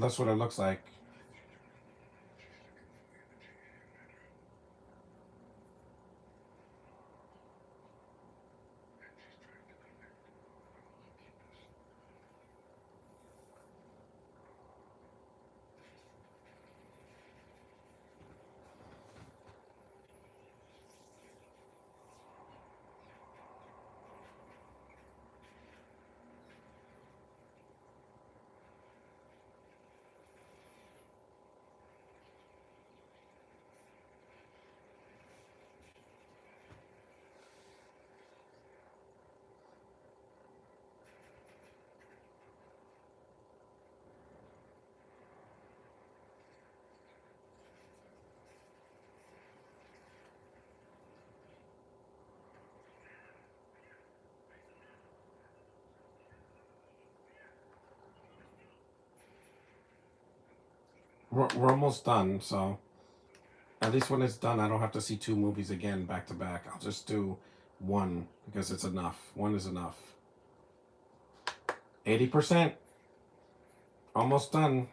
that's what it looks like. We're almost done, so at least when it's done, I don't have to see two movies again back to back. I'll just do one because it's enough. One is enough. 80%. Almost done.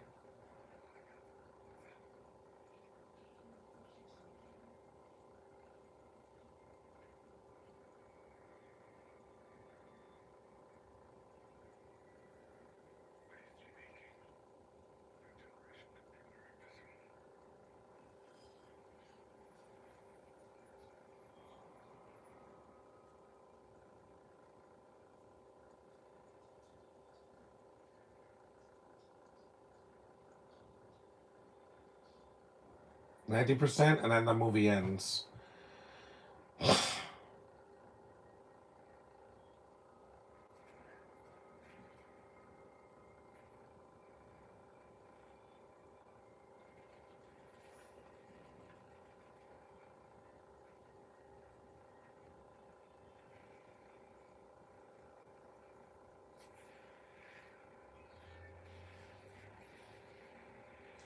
%90, and then the movie ends.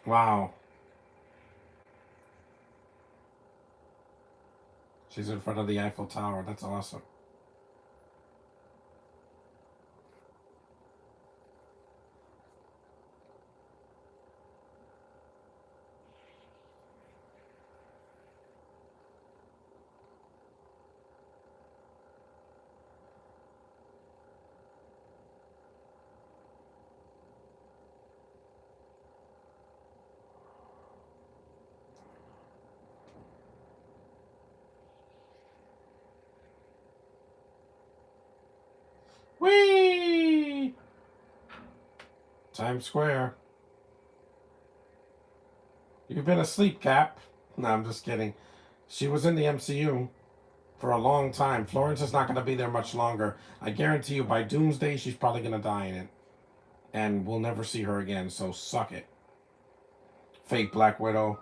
Wow. She's in front of the Eiffel Tower. That's awesome. Whee! Times Square. You've been asleep, Cap. No, I'm just kidding. She was in the MCU for a long time. Florence is not going to be there much longer. I guarantee you, by Doomsday, she's probably going to die in it. And we'll never see her again, so suck it. Fake Black Widow.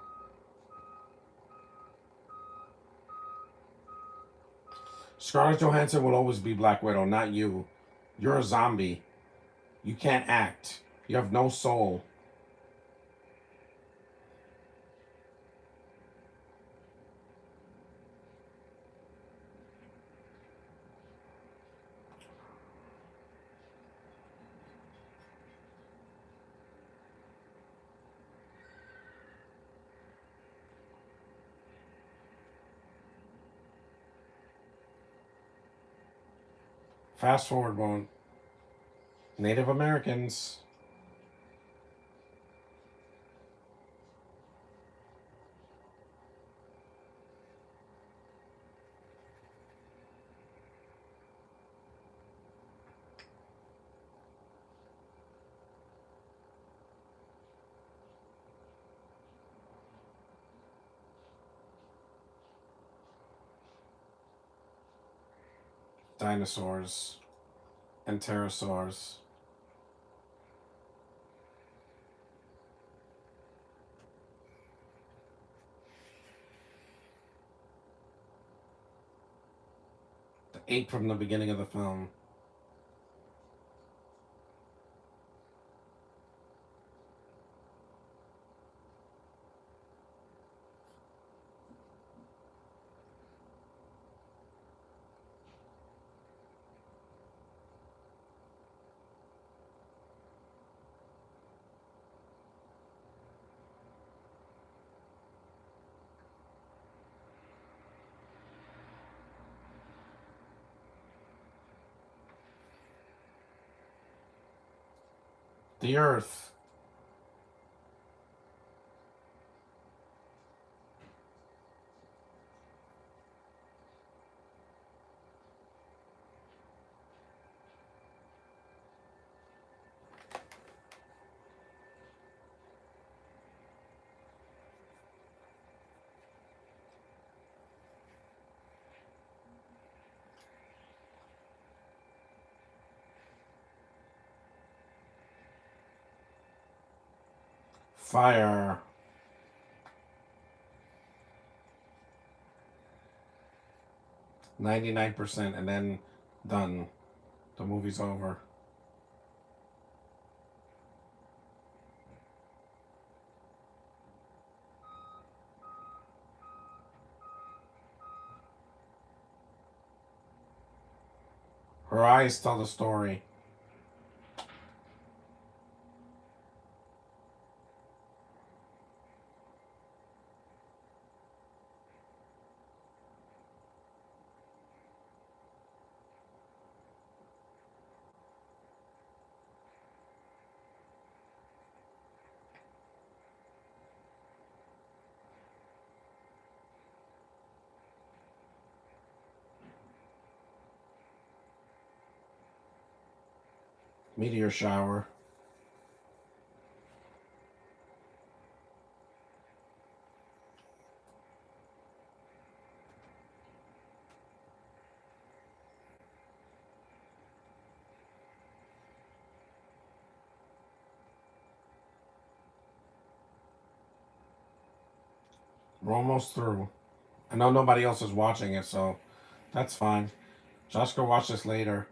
Scarlett Johansson will always be Black Widow, not you. You're a zombie. You can't act. You have no soul. Fast forward one. Native Americans. Dinosaurs and pterosaurs. The ape from the beginning of the film. The Earth. Fire. 99%, and then done. The movie's over. Her eyes tell the story. Meteor shower. We're almost through. I know nobody else is watching it, so that's fine. Josh can watch this later.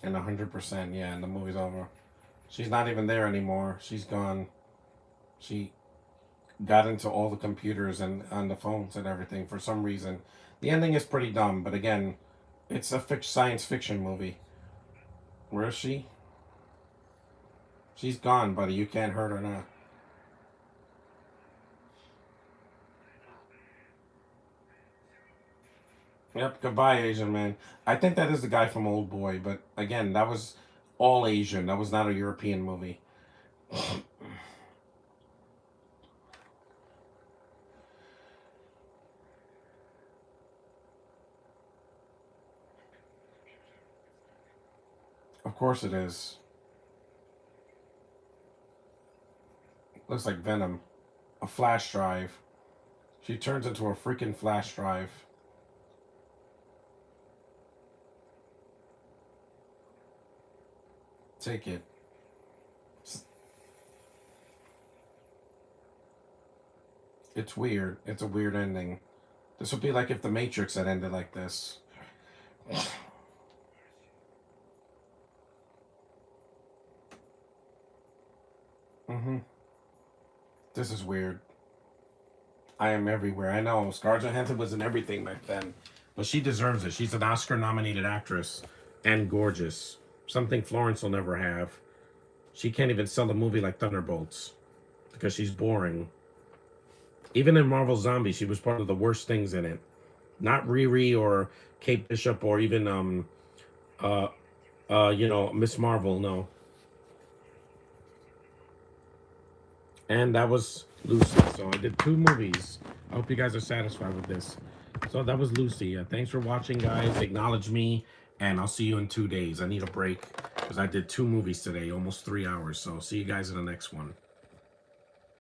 And 100%, yeah, and the movie's over. She's not even there anymore. She's gone. She got into all the computers and on the phones and everything for some reason. The ending is pretty dumb, but again, it's a science fiction movie. Where is she? She's gone, buddy. You can't hurt her now. Yep, goodbye, Asian man. I think that is the guy from Old Boy, but again, that was all Asian. That was not a European movie. Of course it is. Looks like Venom. A flash drive. She turns into a freaking flash drive. Take it. It's weird. It's a weird ending. This would be like if The Matrix had ended like this. This is weird. I am everywhere. I know. Scarlett Johansson was in everything back then. But she deserves it. She's an Oscar-nominated actress. And gorgeous. Something Florence will never have. She can't even sell a movie like Thunderbolts. Because she's boring. Even in Marvel Zombie, she was part of the worst things in it. Not Riri or Kate Bishop or even Miss Marvel, no. And that was Lucy. So I did 2 movies. I hope you guys are satisfied with this. So that was Lucy. Thanks for watching, guys. Acknowledge me, and I'll see you in 2 days. I need a break because I did 2 movies today, almost 3 hours. So see you guys in the next one.